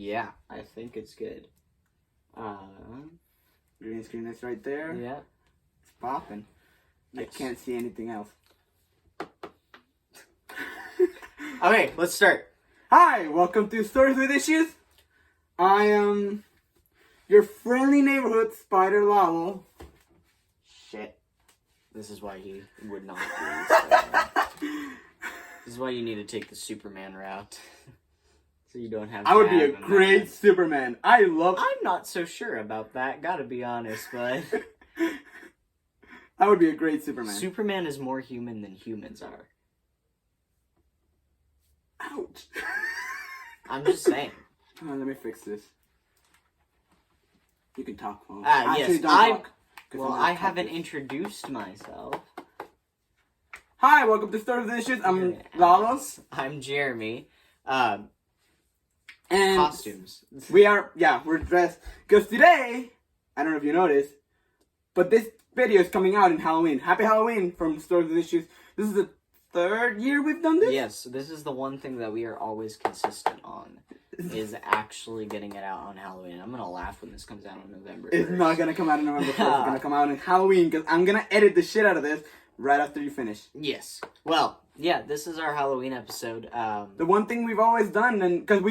Yeah, I think it's good. Green screen is right there. Yeah. It's popping. Yes. I can't see anything else. Okay, let's start. Hi, welcome to Stories with Issues. I am your friendly neighborhood spider Lalo. Shit. This is why he would not do this. This is why you need to take the Superman route. So you don't have to I would be a have great Superman. I'm not so sure about that, gotta be honest, but... I would be a great Superman. Superman is more human than humans are. Ouch. I'm just saying. Let me fix this. You can talk. Yes, I haven't introduced myself. Hi, welcome to Stories with Issues. I'm Lalo. I'm Jeremy. And Costumes. we're dressed. Because today, I don't know if you noticed, but this video is coming out in Halloween. Happy Halloween from Stories with Issues. This is the third year we've done this? Yes, this is the one thing that we are always consistent on, is actually getting it out on Halloween. I'm going to laugh when this comes out on November 1st. It's not going to come out on November 1st. It's going to come out on Halloween, because I'm going to edit the shit out of this right after you finish. Yes. Well, yeah, this is our Halloween episode. The one thing we've always done, and because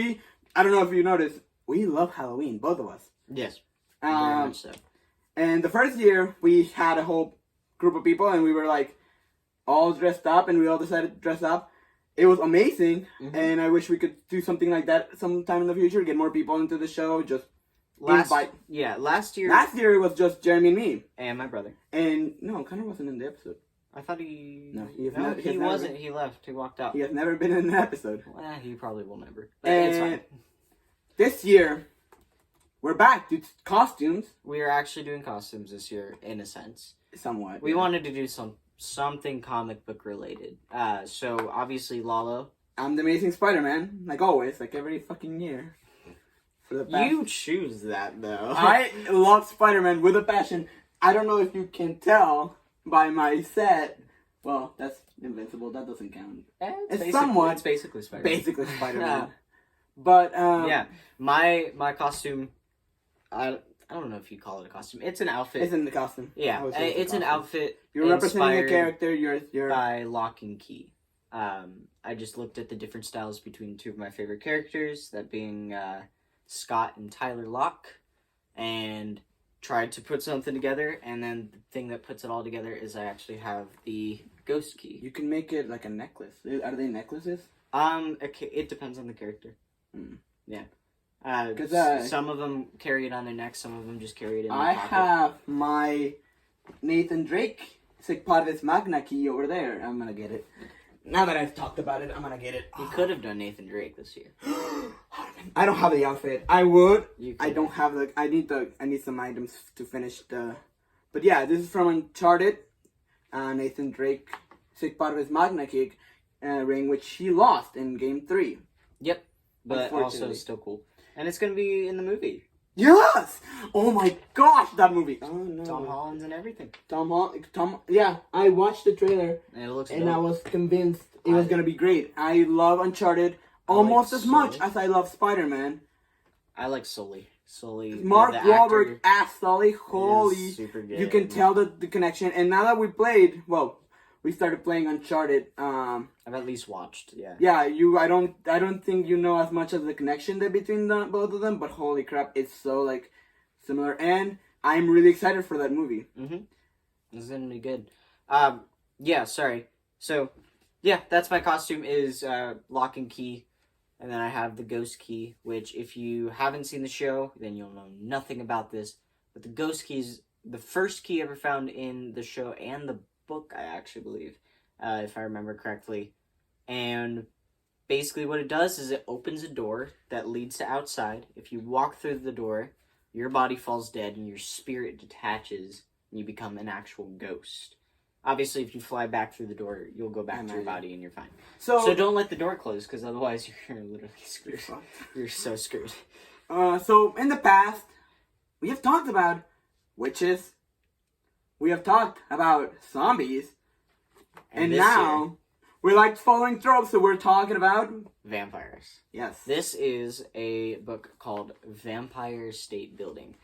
I don't know if you noticed, we love Halloween, both of us. Yes, very much so. And the first year, we had a whole group of people, and we were like, all dressed up, and we all decided to dress up. It was amazing, and I wish we could do something like that sometime in the future, get more people into the show, just invite. Yeah, last year Last year, it was just Jeremy and me. And my brother. And, no, Connor wasn't in the episode. I thought he... No, he wasn't. He left. He walked out. He has never been in an episode. Well, he probably will never. But And it's fine. This year, we're back to costumes. We are actually doing costumes this year, in a sense. Somewhat. We wanted to do something comic book related. So, obviously, Lalo. I'm the Amazing Spider-Man, like always, like every fucking year. For the past. You choose that, though. I love Spider-Man with a passion. I don't know if you can tell by my set. Well, that's Invincible. That doesn't count. It's somewhat. It's basically Spider-Man. Basically Spider-Man. But, yeah. My costume... I don't know if you call it a costume. It's an outfit. It's in the costume. Yeah, it's an outfit. You're representing a character. You're by Lock and Key. I just looked at the different styles between two of my favorite characters, that being Scott and Tyler Locke, and tried to put something together. And then the thing that puts it all together is I actually have the Ghost Key. You can make it like a necklace. Are they necklaces? It depends on the character. Yeah. Because some of them carry it on their neck, some of them just carry it in their I pocket. have my Nathan Drake Sigparvis Magna key over there. I'm gonna get it. Now that I've talked about it, I'm gonna get it. You could have done Nathan Drake this year. I don't have the outfit. I would. I don't have. have I need some items to finish the. But yeah, this is from Uncharted. Nathan Drake Sigparvis Magna key ring, which he lost in Game 3. Yep, but also still cool. And it's going to be in the movie. Yes! Oh my gosh, that movie. Oh no. Tom Holland's and everything. Yeah, I watched the trailer. And it looks And dope. I was convinced it was going to be great. I love Uncharted almost as much as I love Spider-Man. I like Sully. Mark Wahlberg as Sully. Holy. Super good. You can tell the connection. And now that we started playing Uncharted. I've at least watched, yeah. Yeah, I don't think you know as much of the connection there between both of them, but holy crap, it's so like similar, and I'm really excited for that movie. It's gonna be good. Yeah, sorry. So, yeah, that's my costume is Lock and Key, and then I have the Ghost Key, which if you haven't seen the show, then you'll know nothing about this. But the Ghost Key is the first key ever found in the show and the book, I actually believe, if I remember correctly. And basically what it does is it opens a door that leads to outside. If you walk through the door, your body falls dead and your spirit detaches and you become an actual ghost. Obviously, if you fly back through the door, you'll go back to your body and you're fine. So don't let the door close, because otherwise you're literally screwed. You're so screwed. So in the past, we have talked about witches. We have talked about zombies. And now We liked following tropes, so we're talking about Vampires. yes. This is a book called Vampire State Building.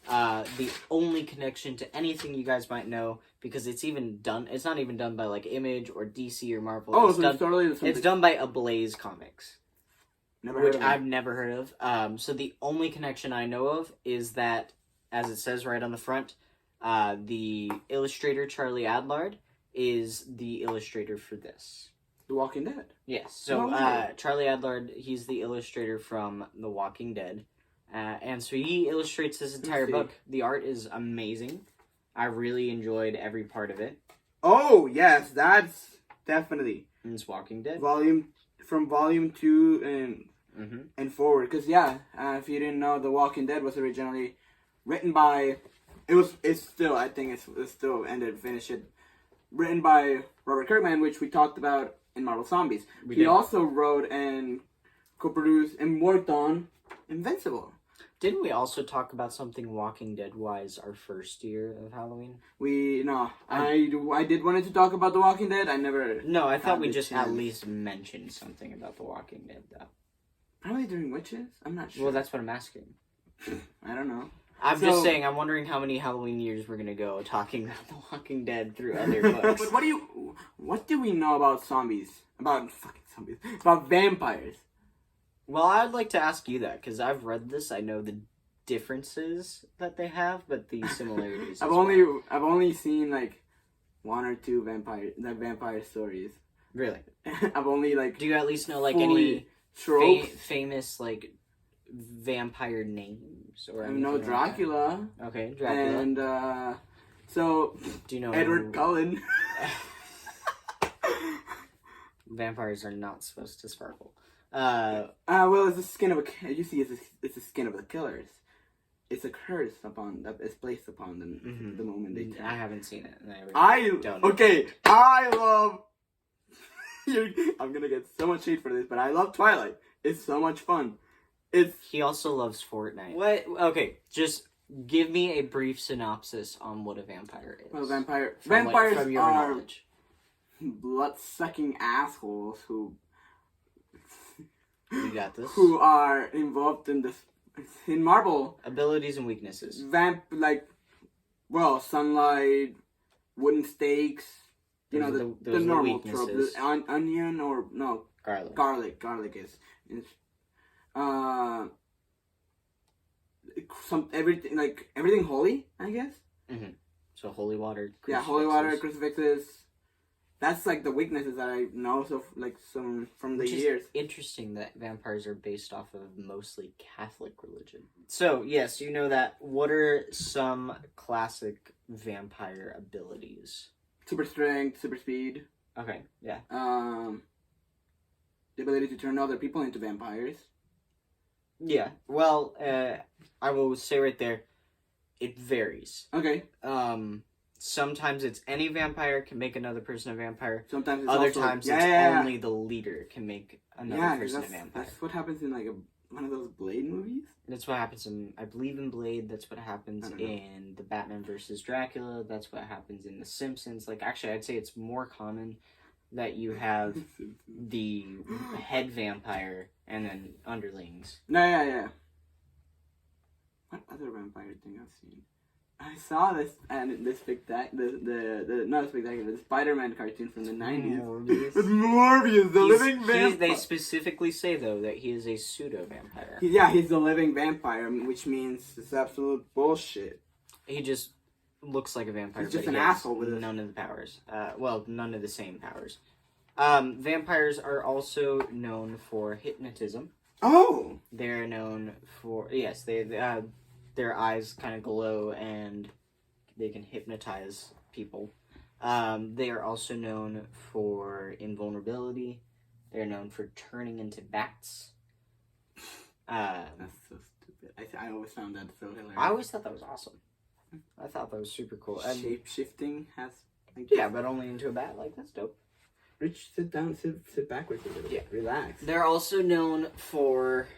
The only connection to anything you guys might know, because it's not even done by like Image or DC or Marvel. Oh, it's so done, it's totally something. it's done by Ablaze Comics, Never heard which of it. I've never heard of. So the only connection I know of is that, as it says right on the front, the illustrator Charlie Adlard is the illustrator for this. The Walking Dead. Yes, so Oh. Charlie Adlard, he's the illustrator from The Walking Dead. And so he illustrates this entire book. The art is amazing. I really enjoyed every part of it. Oh, yes, that's definitely. And it's Walking Dead. Volume 2 and forward. Because, if you didn't know, The Walking Dead was originally written by... It's still finished. Written by Robert Kirkman, which we talked about in Marvel Zombies. He also wrote and co-produced and worked on Invincible. Didn't we also talk about something Walking Dead-wise our first year of Halloween? I did wanted to talk about The Walking Dead. I never... No, I thought we the just chance. at least mentioned something about The Walking Dead, though. Probably during Witches? I'm not sure. Well, that's what I'm asking. I don't know. I'm just saying, I'm wondering how many Halloween years we're gonna go talking about The Walking Dead through other books. But what do we know about zombies? About fucking zombies. About vampires. Well, I'd like to ask you that, because I've read this. I know the differences that they have, but the similarities. I've only seen like one or two vampire stories. Really? I've only like. Do you at least know like fully any tropes. famous like vampire names or I anything? know like Dracula. that? Okay, Dracula. And so do you know Edward Cullen. Vampires are not supposed to sparkle. Well, it's the skin of it's the skin of the killers. It's a curse that is placed upon them the moment they turn. I haven't seen it. And I don't know. Okay, I love. I'm gonna get so much hate for this, but I love Twilight. It's so much fun. He also loves Fortnite. What? Okay, just give me a brief synopsis on what a vampire is. Well, vampires from your are knowledge. blood-sucking assholes who You got this. who are involved in Marvel. Abilities and weaknesses. Sunlight, wooden stakes. You Those know, are the normal weaknesses. trope. Onion or no, Garlic. Garlic is everything holy, I guess. So holy water. Yeah, holy water, crucifixes. That's like the weaknesses that I know from the years. Interesting that vampires are based off of mostly Catholic religion. So yes, you know that. What are some classic vampire abilities? Super strength, super speed. Okay, yeah. The ability to turn other people into vampires. Yeah. Well, I will say right there, it varies. Okay. Sometimes it's any vampire can make another person a vampire. Sometimes it's times only the leader can make another person a vampire. That's what happens in one of those Blade movies. That's what happens I believe in Blade. That's what happens in the Batman versus Dracula. That's what happens in The Simpsons. Like, actually, I'd say it's more common that you have the head vampire and then underlings. Yeah. What other vampire thing I've seen? I saw this and the Spider-Man cartoon from the 90s. With Morbius, the living vampire. They specifically say, though, that he is a pseudo-vampire. He's the living vampire, which means it's absolute bullshit. He just looks like a vampire. He's just but an asshole with none of the powers. None of the same powers. Vampires are also known for hypnotism. Oh! They're known for... Yes, their eyes kind of glow and they can hypnotize people. They are also known for invulnerability. They're known for turning into bats. That's so stupid. I always found that so hilarious. I always thought that was awesome. I thought that was super cool. Shape-shifting has... Yeah, but only into a bat. Like, that's dope. Rich, sit down, sit backwards a little bit. Yeah. Relax. They're also known for...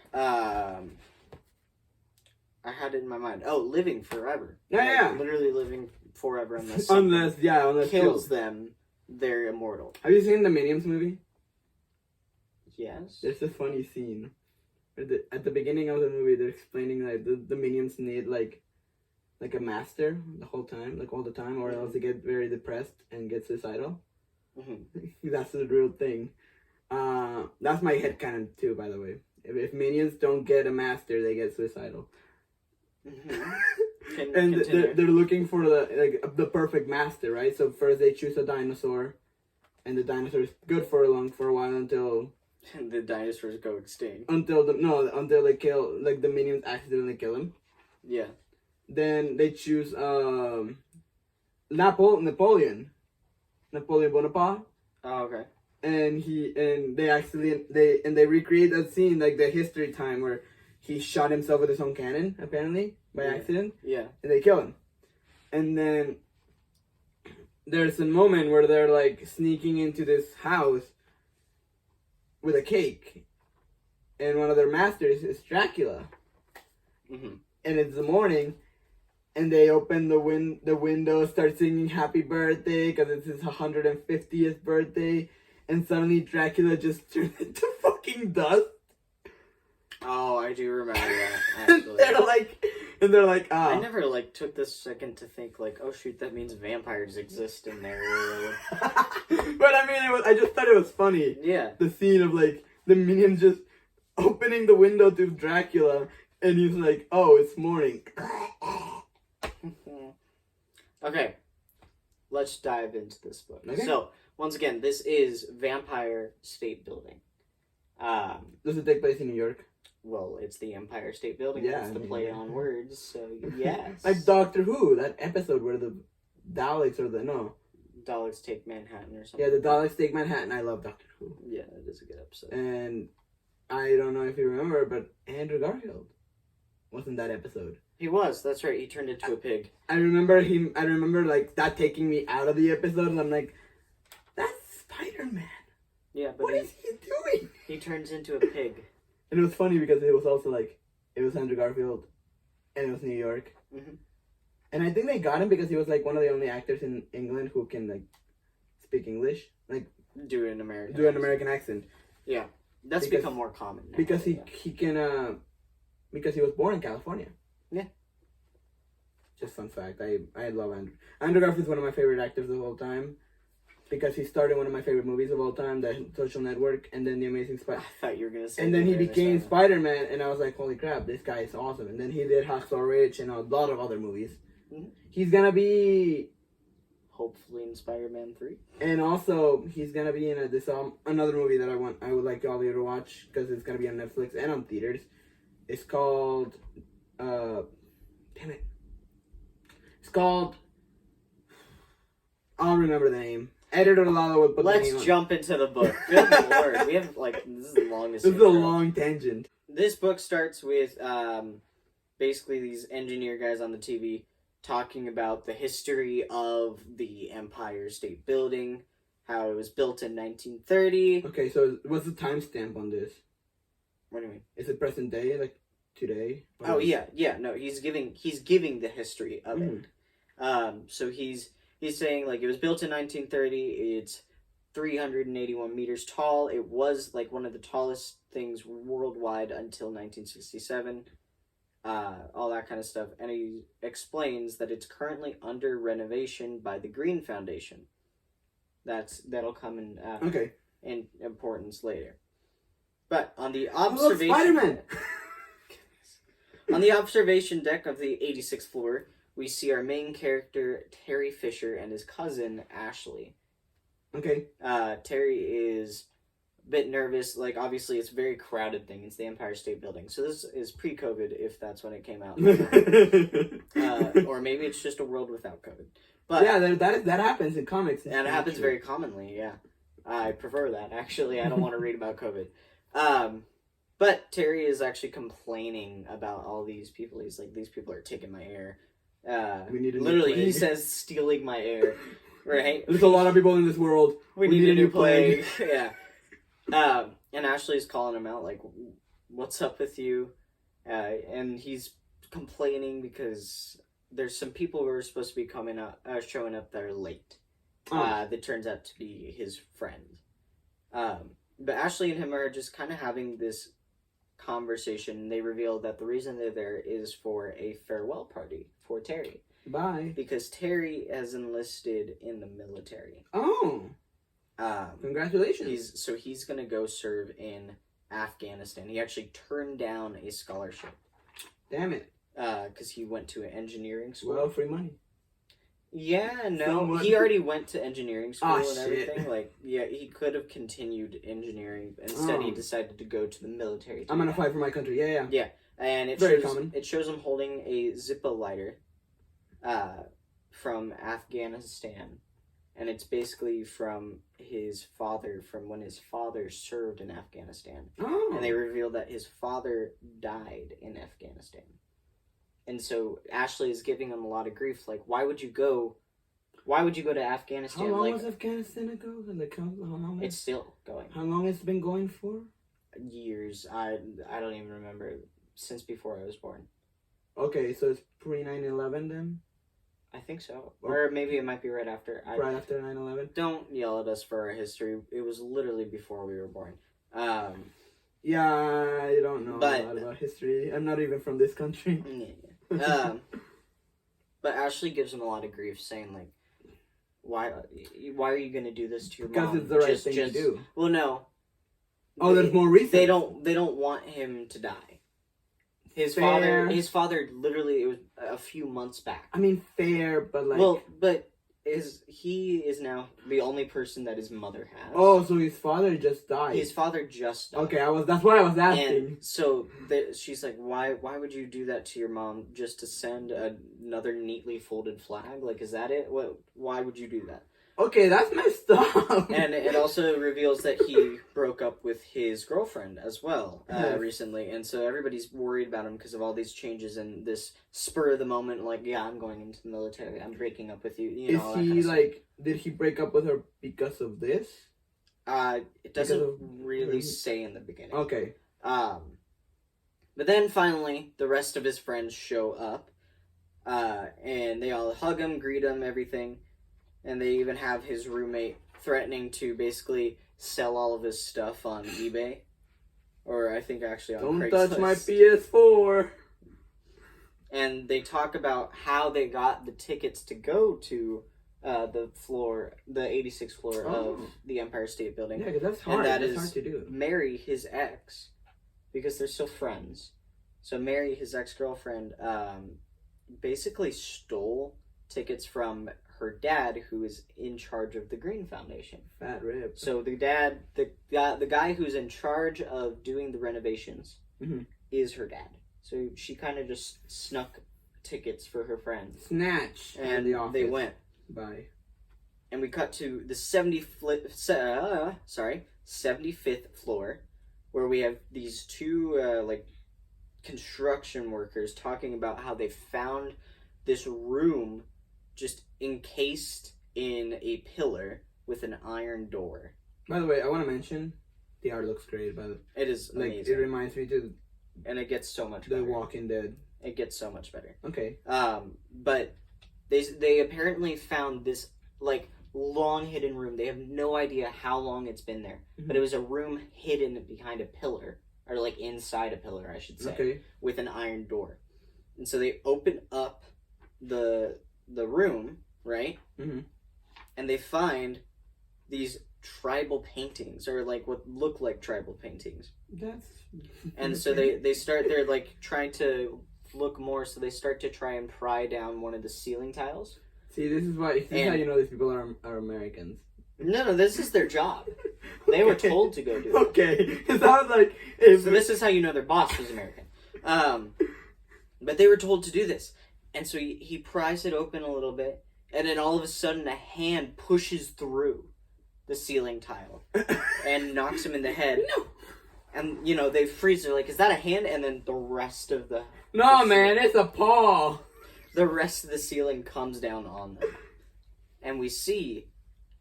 I had it in my mind. Oh, living forever. Yeah. Literally living forever unless unless kills them they're immortal. Have you seen the Minions movie? Yes. There's a funny scene. At the beginning of the movie, they're explaining that the Minions need like a master the whole time, like all the time, or else they get very depressed and get suicidal. Mm-hmm. That's the real thing. That's my headcanon too, by the way. If Minions don't get a master, they get suicidal. Mm-hmm. And they're looking for the perfect master, right? So first they choose a dinosaur, and the dinosaur is good for a while until the dinosaurs go extinct. Until they kill, like, the Minions accidentally kill him. Yeah. Then they choose Napoleon Bonaparte. Oh, okay. And they recreate that scene, like the history time where he shot himself with his own cannon, apparently, by accident. Yeah. And they kill him. And then there's a moment where they're like sneaking into this house with a cake. And one of their masters is Dracula. Mm-hmm. And it's the morning, and they open the window, start singing happy birthday because it's his 150th birthday, and suddenly Dracula just turns into fucking dust. Oh, I do remember that, actually. they're like, ah. I never, like, took this second to think, like, oh, shoot, that means vampires exist in their world. But, I mean, I just thought it was funny. Yeah. The scene of, like, the minions just opening the window to Dracula, and he's like, oh, it's morning. Okay. Let's dive into this book. Okay. So, once again, this is Vampire State Building. Does it take place in New York? Well, it's the Empire State Building. Yeah, It's the play on words, so yes. Like Doctor Who, that episode where the Daleks Daleks take Manhattan or something. Yeah, the Daleks take Manhattan. I love Doctor Who. Yeah, it is a good episode. And I don't know if you remember, but Andrew Garfield was in that episode. He was, that's right. He turned into a pig. I remember like that taking me out of the episode, and I'm like, that's Spider-Man. Yeah, but what is he doing? He turns into a pig. And it was funny because it was also like, it was Andrew Garfield, and it was New York. Mm-hmm. And I think they got him because he was like one of the only actors in England who can like speak English, like do an American accent. Yeah, that's become more common now. Because he can because he was born in California. Yeah. Just fun fact. I love Andrew. Andrew Garfield's one of my favorite actors of all time. Because he started one of my favorite movies of all time, The Social Network, and then The Amazing Spider. I thought you were gonna say. And then he became Spider-Man, and I was like, holy crap, this guy is awesome. And then he did Hacksaw Ridge and a lot of other movies. Mm-hmm. He's gonna be hopefully in Spider-Man 3. And also he's gonna be in another movie that I would like all of you to watch because it's gonna be on Netflix and on theaters. It's called It's called I'll remember the name. Editor Lalo would put Let's the name jump into the book. Good lord. We have, like, this is the longest. This is a long tangent. This book starts with, basically these engineer guys on the TV talking about the history of the Empire State Building, how it was built in 1930. Okay, so what's the timestamp on this? What do you mean? Is it present day, like today? Oh, yeah. No, he's giving the history of it. So he's saying, like, it was built in 1930. It's 381 meters tall. It was, like, one of the tallest things worldwide until 1967. All that kind of stuff. And he explains that it's currently under renovation by the Green Foundation. That'll come in in importance later. But on the observation Spider-Man! On the observation deck of the 86th floor, we see our main character, Terry Fisher, and his cousin, Ashley. Okay. Terry is a bit nervous. Like, obviously, it's a very crowded thing. It's the Empire State Building. So this is pre-COVID, if that's when it came out. Or maybe it's just a world without COVID. But yeah, that happens in comics. And it happens very commonly, yeah. I prefer that, actually. I don't want to read about COVID. But Terry is actually complaining about all these people. He's like, these people are taking my air. We need literally, he says, stealing my air. Right? There's a lot of people in this world. We need a new plague. Yeah. And Ashley's calling him out, like, what's up with you? And he's complaining because there's some people who are supposed to be showing up that are late. that turns out to be his friend. But Ashley and him are just kind of having this conversation. They reveal that the reason they're there is for a farewell party for Terry. Bye. Because Terry has enlisted in the military. Oh. Congratulations. He's gonna go serve in Afghanistan. He actually turned down a scholarship. Damn it. Because he went to an engineering school. Well, free money. Yeah, no. Somewhat. He already went to engineering school and shit. everything. Like, yeah, he could have continued engineering. Instead, he decided to go to the military. I'm gonna fight for my country. Yeah. Yeah, and it shows him holding a Zippo lighter from Afghanistan. And it's basically from his father, from when his father served in Afghanistan. Oh. And they reveal that his father died in Afghanistan. And so Ashley is giving him a lot of grief. Like, why would you go to Afghanistan? How long was Afghanistan ago? How long? It's still going. How long has it been going for? Years. I don't even remember. Since before I was born. Okay, so it's pre 9/11 then? I think so. Or maybe it might be right after. Right after 9/11? Don't yell at us for our history. It was literally before we were born. Yeah, I don't know a lot about history. I'm not even from this country. Yeah. But Ashley gives him a lot of grief, saying like, "Why are you going to do this to your mom?" Because it's the right thing to do. Well, no. Oh, there's more reasons. They don't want him to die. His father literally, it was a few months back. I mean, fair, but like. Well, but he is now the only person that his mother has. Oh, so his father just died. His father just died. Okay, that's what I was asking. And so she's like, why would you do that to your mom just to send another neatly folded flag? Like, is that it? Why would you do that? Okay, that's messed up. And it also reveals that he broke up with his girlfriend as well recently. And so everybody's worried about him because of all these changes and this spur of the moment, like, yeah, I'm going into the military. I'm breaking up with you. You know, is he like, did he break up with her because of this? It doesn't really say in the beginning. Okay. But then finally, the rest of his friends show up. And they all hug him, greet him, everything. And they even have his roommate threatening to basically sell all of his stuff on eBay. Or I think actually on Craigslist. Don't touch my PS4. And they talk about how they got the tickets to go to the 86th floor of the Empire State Building. Yeah, because that's hard. And hard to do. Marry his ex. Because they're still friends. So Mary, his ex-girlfriend, basically stole tickets from her dad, who is in charge of the Green Foundation. Fat rib. So the guy who's in charge of doing the renovations is her dad. So she kind of just snuck tickets for her friends. Snatch. And they went. Bye. And we cut to the 75th floor, where we have these two construction workers talking about how they found this room just encased in a pillar with an iron door. By the way, I want to mention the art looks great. It is amazing. It reminds me to. And it gets so much better. The Walking Dead. It gets so much better. Okay. But they apparently found this like long hidden room. They have no idea how long it's been there, but it was a room hidden behind a pillar, or like inside a pillar, I should say, with an iron door. And so they open up the room, right? And they find these tribal paintings, or like what look like tribal paintings. And so they start, they're like trying to look more, so they start to try and pry down one of the ceiling tiles. See, this is how you know these people are Americans. No, this is their job. They were told to go do it. Okay, because I was like... So this is how you know their boss was American. But they were told to do this. And so he pries it open a little bit, and then all of a sudden a hand pushes through the ceiling tile and knocks him in the head. No! And, they freeze. They're like, is that a hand? And then the rest of the... No, man, it's a paw! The rest of the ceiling comes down on them. And we see,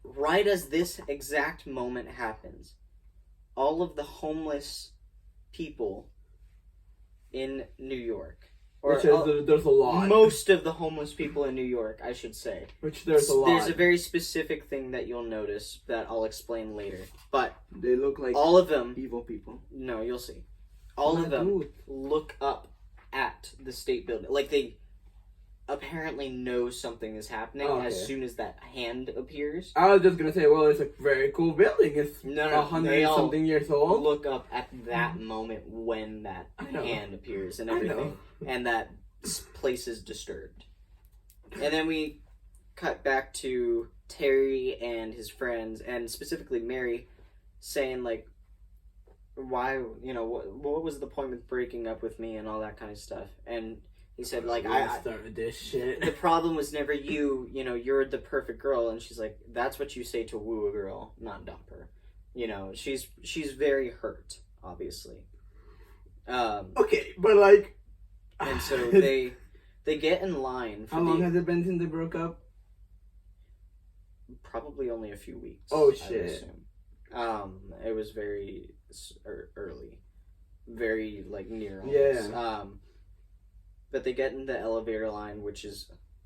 right as this exact moment happens, all of the homeless people in New York Or Which there's a lot. Most of the homeless people in New York, I should say. Which there's a lot. There's a very specific thing that you'll notice that I'll explain later. But they look like all of them evil people. No, you'll see. All of them look up at the state building. Like they apparently know something is happening as soon as that hand appears. I was just gonna say, well, it's a very cool building. It's 100-something years old. Look up at that moment when that hand appears and everything, and that place is disturbed. And then we cut back to Terry and his friends, and specifically Mary, saying like, "Why? What was the point with breaking up with me and all that kind of stuff?" And he said, like, I started this shit. The problem was never you. You're the perfect girl. And she's like, that's what you say to woo a girl, not dump her. She's very hurt, obviously. Okay, but like, and so they get in line. How long has it been since they broke up? Probably only a few weeks. Oh shit. It was very early, very like near. Almost. Yeah. But they get in the elevator line,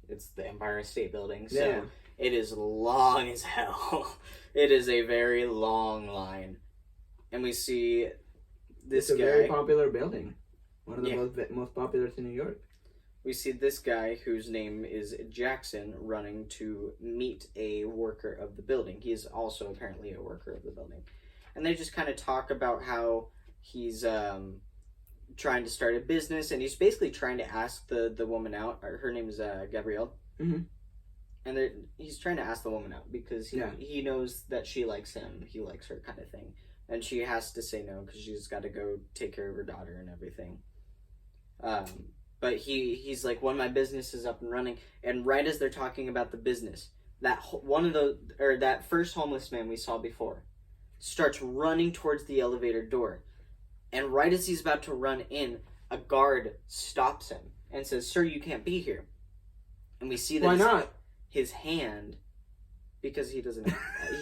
it's the Empire State Building, so it is long as hell. It is a very long line. And we see this guy. It's a very popular building. One of the most popular in New York. We see this guy whose name is Jackson running to meet a worker of the building. He is also apparently a worker of the building. And they just kind of talk about how he's trying to start a business, and he's basically trying to ask the woman out. Her name is Gabrielle. Mm-hmm. And he's trying to ask the woman out because he knows that she likes him. He likes her, kind of thing. And she has to say no because she's got to go take care of her daughter and everything. But he's like, when my business is up and running, and right as they're talking about the business, that first homeless man we saw before starts running towards the elevator door. And right as he's about to run in, a guard stops him and says, "Sir, you can't be here." And we see that Why not? His hand, because he doesn't.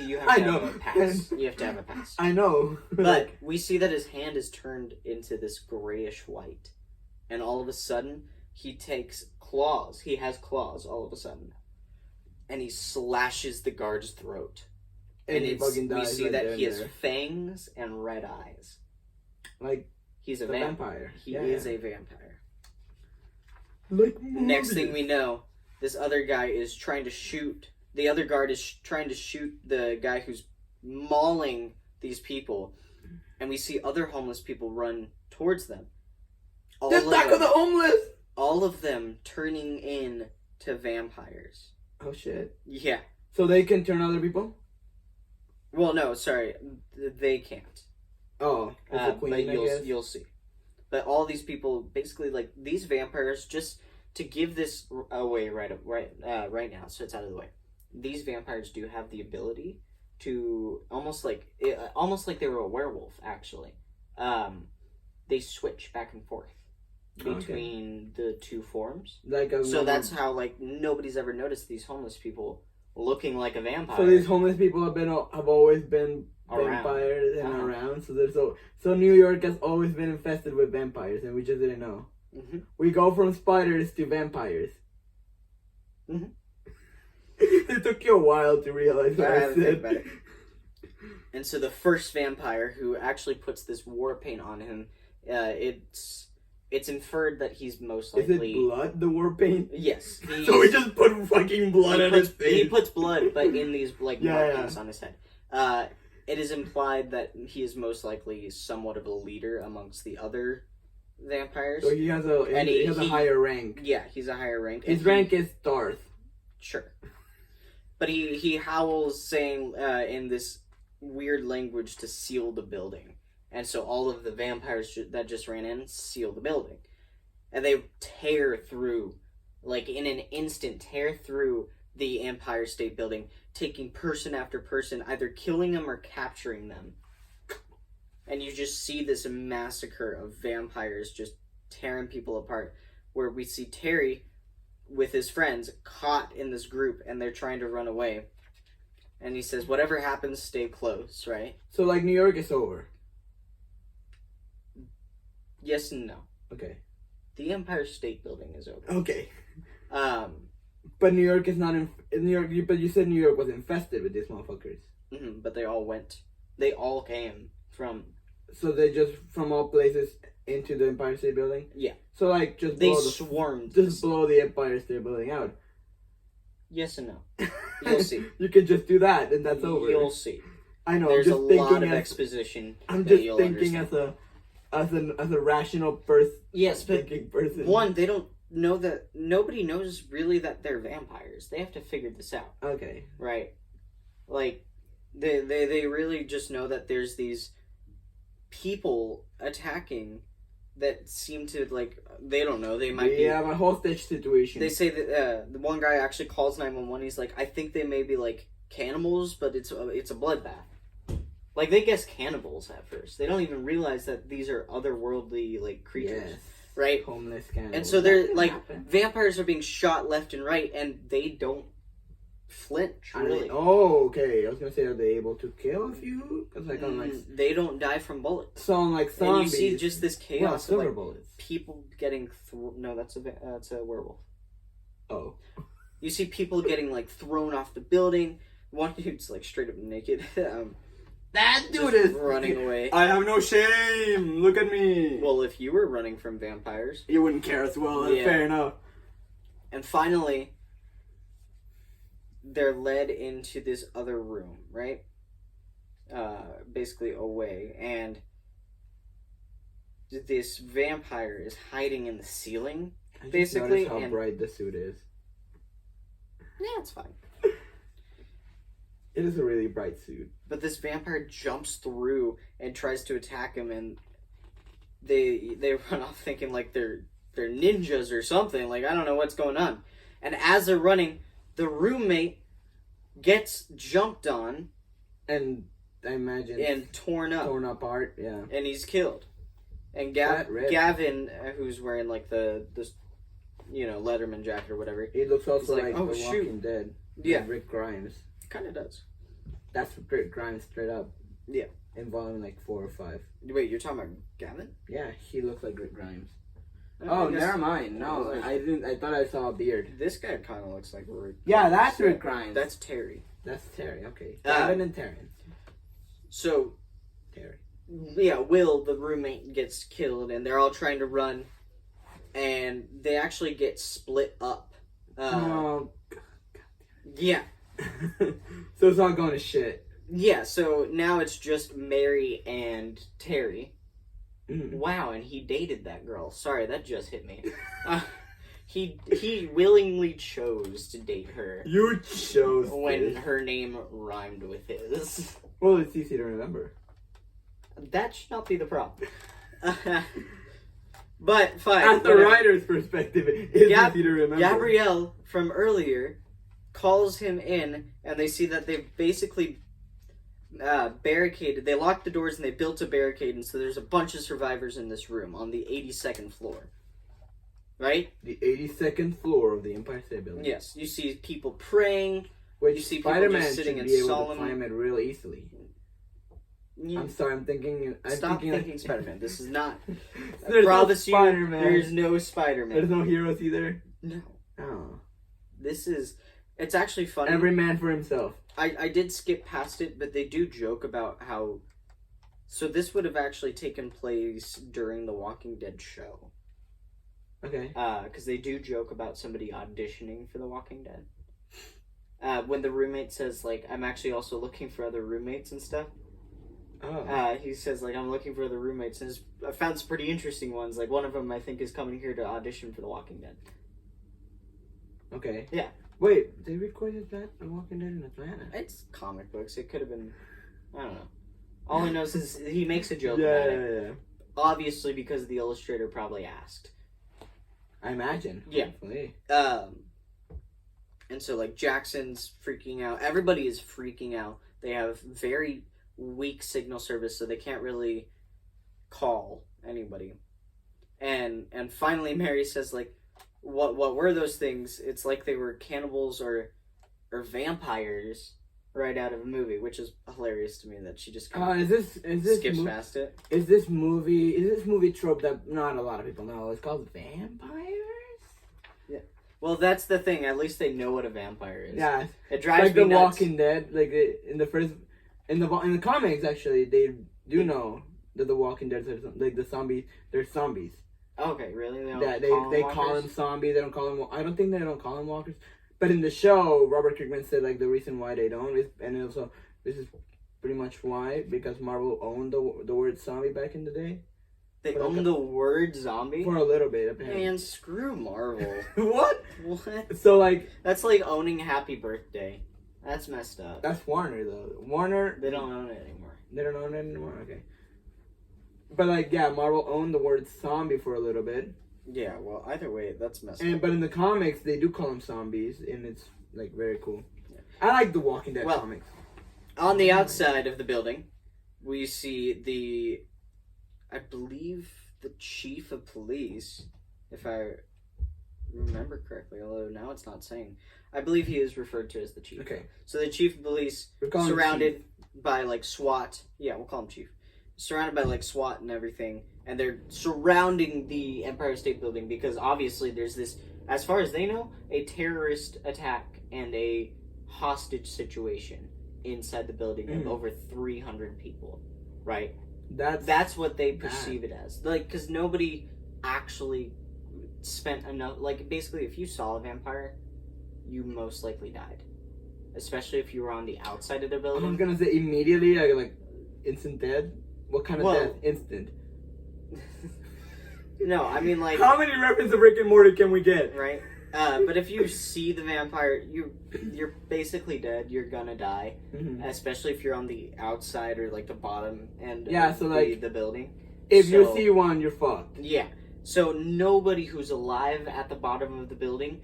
You have to have a pass. You have to have a pass. I know. But we see that his hand is turned into this grayish white, and all of a sudden he takes claws. He has claws all of a sudden, and he slashes the guard's throat. And we see that he has fangs and red eyes. Like, he's a vampire. He is a vampire. Like, next thing we know, this other guy is trying to shoot. The other guard is trying to shoot the guy who's mauling these people, and we see other homeless people run towards them. The attack of the homeless. All of them turning in to vampires. Oh shit. Yeah. So they can turn other people? Well, no, sorry, they can't. Oh, but you'll see. But all these people, basically, like, these vampires, just to give this away right now, so it's out of the way. These vampires do have the ability to almost like they were a werewolf. Actually, they switch back and forth between the two forms. So that's how like nobody's ever noticed these homeless people looking like a vampire. So these homeless people have always been vampires and around. So New York has always been infested with vampires, and we just didn't know. Mm-hmm. We go from spiders to vampires. Mm-hmm. It took you a while to realize what I said. And so the first vampire who actually puts this war paint on him, it's inferred that he's most likely... Is it blood, the war paint? Yes. So he just put fucking blood on his face? He puts blood, but in these war paints on his head. It is implied that he is most likely somewhat of a leader amongst the other vampires. So he has a higher rank. Yeah, he's a higher rank. His rank is Darth. Sure. But he howls, saying in this weird language to seal the building. And so all of the vampires that just ran in seal the building. And they tear through, like in an instant, tear through the Empire State Building, taking person after person, either killing them or capturing them. And you just see this massacre of vampires just tearing people apart. Where we see Terry with his friends caught in this group, and they're trying to run away. And he says, whatever happens, stay close, right? So, like, New York is over. Yes and no. Okay. The Empire State Building is open. Okay. Um, But New York is not in New York. But you said New York was infested with these motherfuckers. but they all came from. So they just from all places into the Empire State Building. Yeah. So like just They blow swarmed. blow the Empire State Building out. Yes and no. You'll see. You can just do that, and that's over. You'll see. I know. There's I'm a just lot of thinking exposition. I'm that just you'll thinking understand. as a rational person. Yes, but Thinking person. one, they don't know that nobody knows really that they're vampires. They have to figure this out, Okay. right? Like, they really just know that there's these people attacking that seem to, like, they don't know. They might We be. have a hostage situation. They say that the one guy actually calls 911. He's like, I think they may be like cannibals, but it's a bloodbath. Like, they guess cannibals at first. They don't even realize that these are otherworldly, like, creatures, Yes. right? Homeless cannibals. And so they're That can like happen. vampires are being shot left and right, and they don't flinch really. Oh, okay. I was gonna say, are they able to kill a few? Because like on like They don't die from bullets. some like And zombies. you see just this well, chaos of silver like bullets. people getting no, that's a werewolf. Oh. You see people getting like thrown off the building. One dude's like straight up naked. That dude just is running away. I have no shame. Look at me. Well, if you were running from vampires. You wouldn't care as well. Yeah. Fair enough. And finally, they're led into this other room, right? Basically away. And this vampire is hiding in the ceiling. I just Basically, noticed how and- bright the suit is. Yeah, it's fine. It is a really bright suit. But this vampire jumps through and tries to attack him, and they run off thinking like they're ninjas or something. Like, I don't know what's going on. And as they're running, the roommate gets jumped on And I imagine and torn apart, yeah. and he's killed. And Flat rip. Gavin, who's wearing like the Letterman jacket or whatever, He looks also He's like, like "Oh, The shoot." Walking Dead. Yeah. And Rick Grimes. kind of does. That's Rick Grimes straight up. Yeah. In volume like 4 or 5. Wait, you're talking about Gavin? Yeah, he looks like Rick Grimes. I Oh, guess- never mind. No, I didn't. I thought I saw a beard. This guy kind of looks like Rick. Yeah, that's So, Rick Grimes. That's Terry. That's Terry. Okay, Uh, Gavin and Terrence. So, Terry. yeah, Will, the roommate, gets killed, and they're all trying to run, and they actually get split up. Oh. Yeah. So it's all going to shit. Yeah, so now it's just Mary and Terry. Mhm. Wow, and he dated that girl. Sorry, that just hit me. He willingly chose to date her You chose when this. her name rhymed with his. Well, it's easy to remember. That should not be the problem. But fine. As the whatever. writer's perspective, it's easy to remember. Gabrielle from earlier calls him in, and they see that they've basically barricaded. They locked the doors and they built a barricade, and so there's a bunch of survivors in this room on the 82nd floor. Right? The 82nd floor of the Empire State Building. Yes. You see people praying. Which You see people Spider-Man just sitting should in be able solemn- to climb it real easily. You, I'm sorry, I'm thinking... stop thinking Spider-Man. This is not. I There's no promise you, Spider-Man. there's no Spider-Man. There's no heroes either? No. Oh. This is. It's actually funny. Every man for himself. I did skip past it, but they do joke about how. So this would have actually taken place during the Walking Dead show. Okay. Because they do joke about somebody auditioning for the Walking Dead. When the roommate says, like, I'm actually also looking for other roommates and stuff. Oh. He says, like, I'm looking for other roommates. And I found some pretty interesting ones. Like, one of them, I think, is coming here to audition for the Walking Dead. Okay. Yeah. Wait, they recorded that The Walking Dead in Atlanta? It's comic books. It could have been. I don't know. All he knows is he makes a joke Yeah, about yeah, it. yeah. Obviously, because the illustrator probably asked. I imagine. Yeah. Hopefully. And so, like, Jackson's freaking out. Everybody is freaking out. They have very weak signal service, so they can't really call anybody. And finally, Mary says, like, what were those things? It's like they were cannibals or vampires. right out of a movie, which is hilarious to me that she just Is this skips past it. Is this movie trope that not a lot of people know? It's called vampires. Yeah. Well, that's the thing. At least they know what a vampire is. Yeah. It drives like me The nuts. Walking Dead. Like in the comics, actually, they do know that The Walking Dead are like the zombies. They're zombies. Okay, really? They call them zombies. They don't call them. I don't think they don't call them walkers. But in the show, Robert Kirkman said like the reason why they don't is, and also this is pretty much why, because Marvel owned the word zombie back in the day. They own the word zombie? For a little bit, apparently. Man, screw Marvel. What? What? So like that's like owning Happy Birthday. That's messed up. That's Warner though. Warner. They don't own it anymore. They don't own it anymore. Okay. But like, yeah, Marvel owned the word zombie for a little bit. Yeah, well, either way, that's messed up. But in the comics, they do call them zombies, and it's like very cool. Yeah. I like the Walking Dead comics. On the outside of the building, we see I believe the chief of police, if I remember correctly, although now it's not saying. I believe he is referred to as the chief. Okay. So the chief of police, surrounded by like SWAT. Yeah, we'll call him chief. Surrounded by like SWAT and everything, and they're surrounding the Empire State Building because obviously there's this, as far as they know, a terrorist attack and a hostage situation inside the building of over 300 people, right? That's what they perceive it as. Like, because nobody actually spent enough, like, basically if you saw a vampire, you most likely died. Especially if you were on the outside of the building. I was gonna say immediately, like instant dead. What kind of death? Instant. No, I mean like. How many references of Rick and Morty can we get? Right. But if you see the vampire, you're basically dead. You're gonna die, especially if you're on the outside or like the bottom end. Of so like the building. If you see one, you're fucked. Yeah. So nobody who's alive at the bottom of the building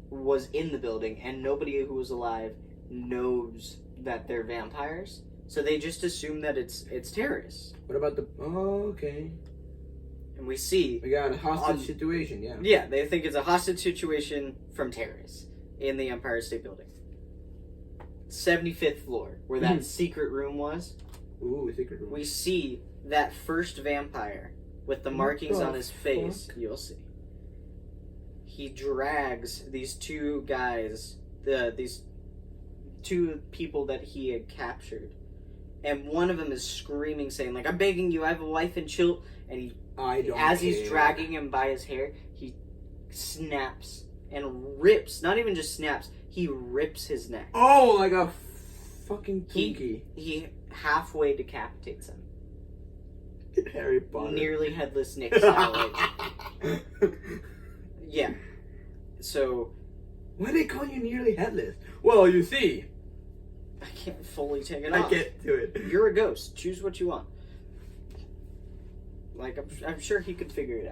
was in the building, and nobody who was alive knows that they're vampires. So they just assume that it's terrorists. What about the... Oh, okay. And we see... We got a hostage situation, yeah. Yeah, they think it's a hostage situation from terrorists in the Empire State Building. 75th floor, where that secret room was. Ooh, secret room. We see that first vampire with the markings on his face. You'll see. He drags these two guys, these two people that he had captured. And one of them is screaming, saying, like, I'm begging you, I have a wife and children. And he's dragging him by his hair, he snaps and rips, not even just snaps, he rips his neck. Oh, like a fucking Twinkie. He halfway decapitates him. Harry Potter. Nearly headless Nick style. Yeah. So. Why do they call you nearly headless? Well, you see. I can't fully take it off. I get to it. You're a ghost. Choose what you want. Like, I'm sure he could figure it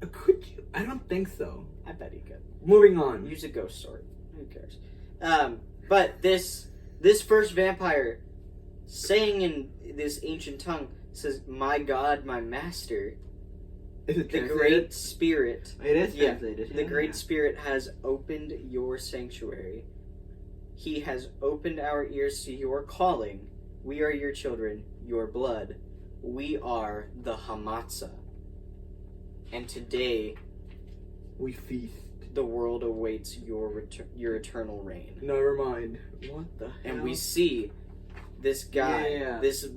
out. Could you? I don't think so. I bet he could. Moving on. Use a ghost sword. Who cares? But this first vampire, saying in this ancient tongue, says, "My God, my master." Is it the Great Spirit. It is translated. The Great Spirit has opened your sanctuary. He has opened our ears to your calling. We are your children, your blood. We are the Hamatzah. And today, we feast. The world awaits your eternal reign. Never mind. What the hell? And we see this guy, this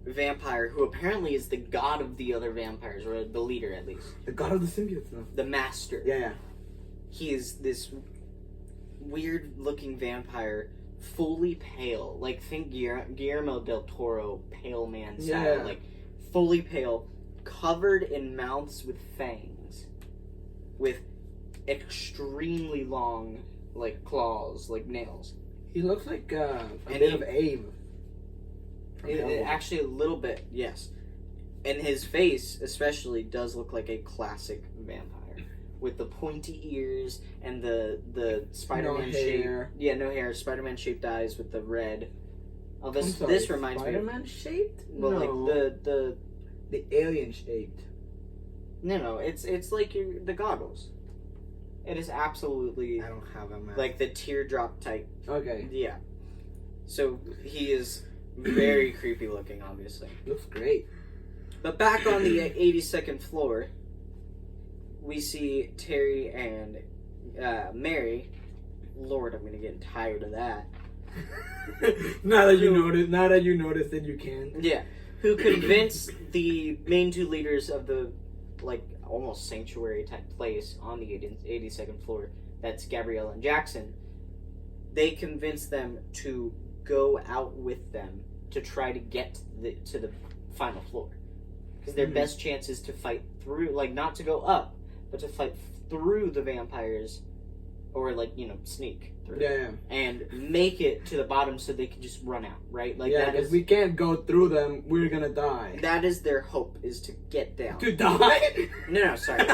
vampire, who apparently is the god of the other vampires, or the leader at least. The god of the symbiotes, no? The master. Yeah. He is this weird-looking vampire, fully pale. Like, think Guillermo del Toro, pale man style. Like, fully pale, covered in mouths with fangs, with extremely long, like, claws, like nails. He looks like a bit of Abe. Actually, a little bit, yes. And his face, especially, does look like a classic vampire. With the pointy ears and the Spider-Man shape. Yeah, no hair. Spider-Man shaped eyes with the red. Oh, this reminds me. Spider-Man shaped? Well, no. like the alien shaped. No. It's like the goggles. It is absolutely. I don't have a map. Like the teardrop type. Okay. Yeah. So he is very creepy looking, obviously. Looks great. But back on the 82nd floor, we see Terry and Mary. Lord, I'm gonna get tired of that. Now that you noticed that you can. Yeah. Who convinced the main two leaders of the, like, almost sanctuary type place on the 82nd floor, that's Gabrielle and Jackson, they convinced them to go out with them to try to get to the final floor. Because their best chance is to fight through, like, not to go up, but to fight through the vampires, or, like, sneak through. Yeah. And make it to the bottom so they can just run out, right? Like, yeah, because we can't go through them, we're gonna die. That is their hope, is to get down. To die? No, sorry.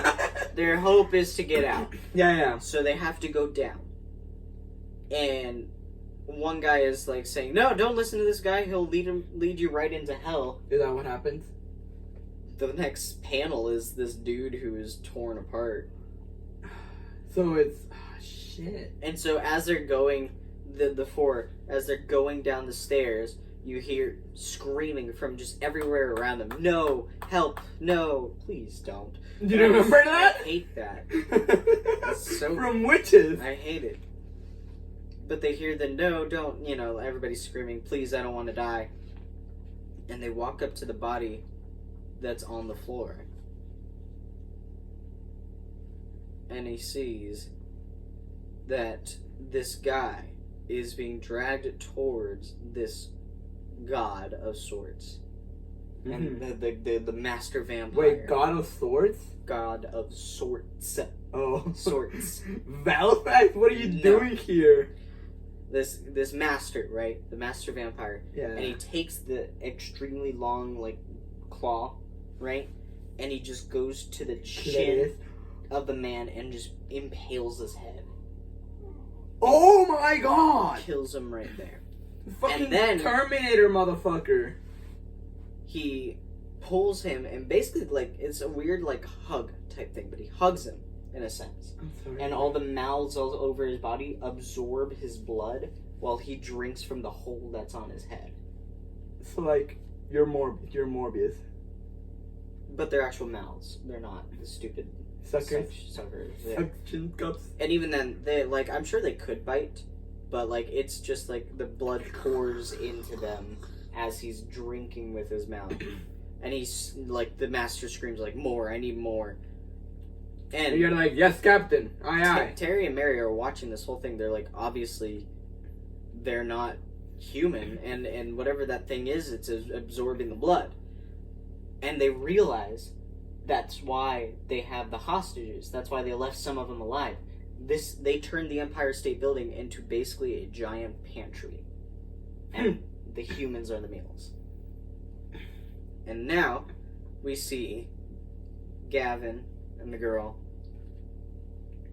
Their hope is to get out. Yeah. So they have to go down. And one guy is, like, saying, no, don't listen to this guy, he'll lead you right into hell. Is that what happens? The next panel is this dude who is torn apart. So it's... shit. And so as they're going, the four, as they're going down the stairs, you hear screaming from just everywhere around them. No, help, no, please don't. Do you remember that? I hate that. It's so... From witches. I hate it. But they hear the no, don't, everybody's screaming, please, I don't want to die. And they walk up to the body that's on the floor. And he sees that this guy is being dragged towards this god of sorts. And the master vampire. Wait, god of swords? God of sorts. Oh. Sorts. Valifax, what are you doing here? This master, right? The master vampire. Yeah. And he takes the extremely long, like, claw, right? And he just goes to the chin of the man and just impales his head. Oh my god! Kills him right there. Fucking And then Terminator, motherfucker. He pulls him and basically, like, it's a weird, like, hug type thing, but he hugs him in a sense. I'm sorry. And all the mouths all over his body absorb his blood while he drinks from the hole that's on his head. So, like, you're Morbius. But they're actual mouths. They're not the stupid Suckers. suckers. Yeah. Suction cups. And even then, they, like, I'm sure they could bite, but, like, it's just, like, the blood pours into them as he's drinking with his mouth. And he's, like, the master screams, like, more, I need more. And you're like, yes, Captain. Aye, aye. Terry and Mary are watching this whole thing. They're like, obviously, they're not human, and whatever that thing is, it's absorbing the blood. And they realize that's why they have the hostages. That's why they left some of them alive. They turned the Empire State Building into basically a giant pantry. And the humans are the meals. And now, we see Gavin and the girl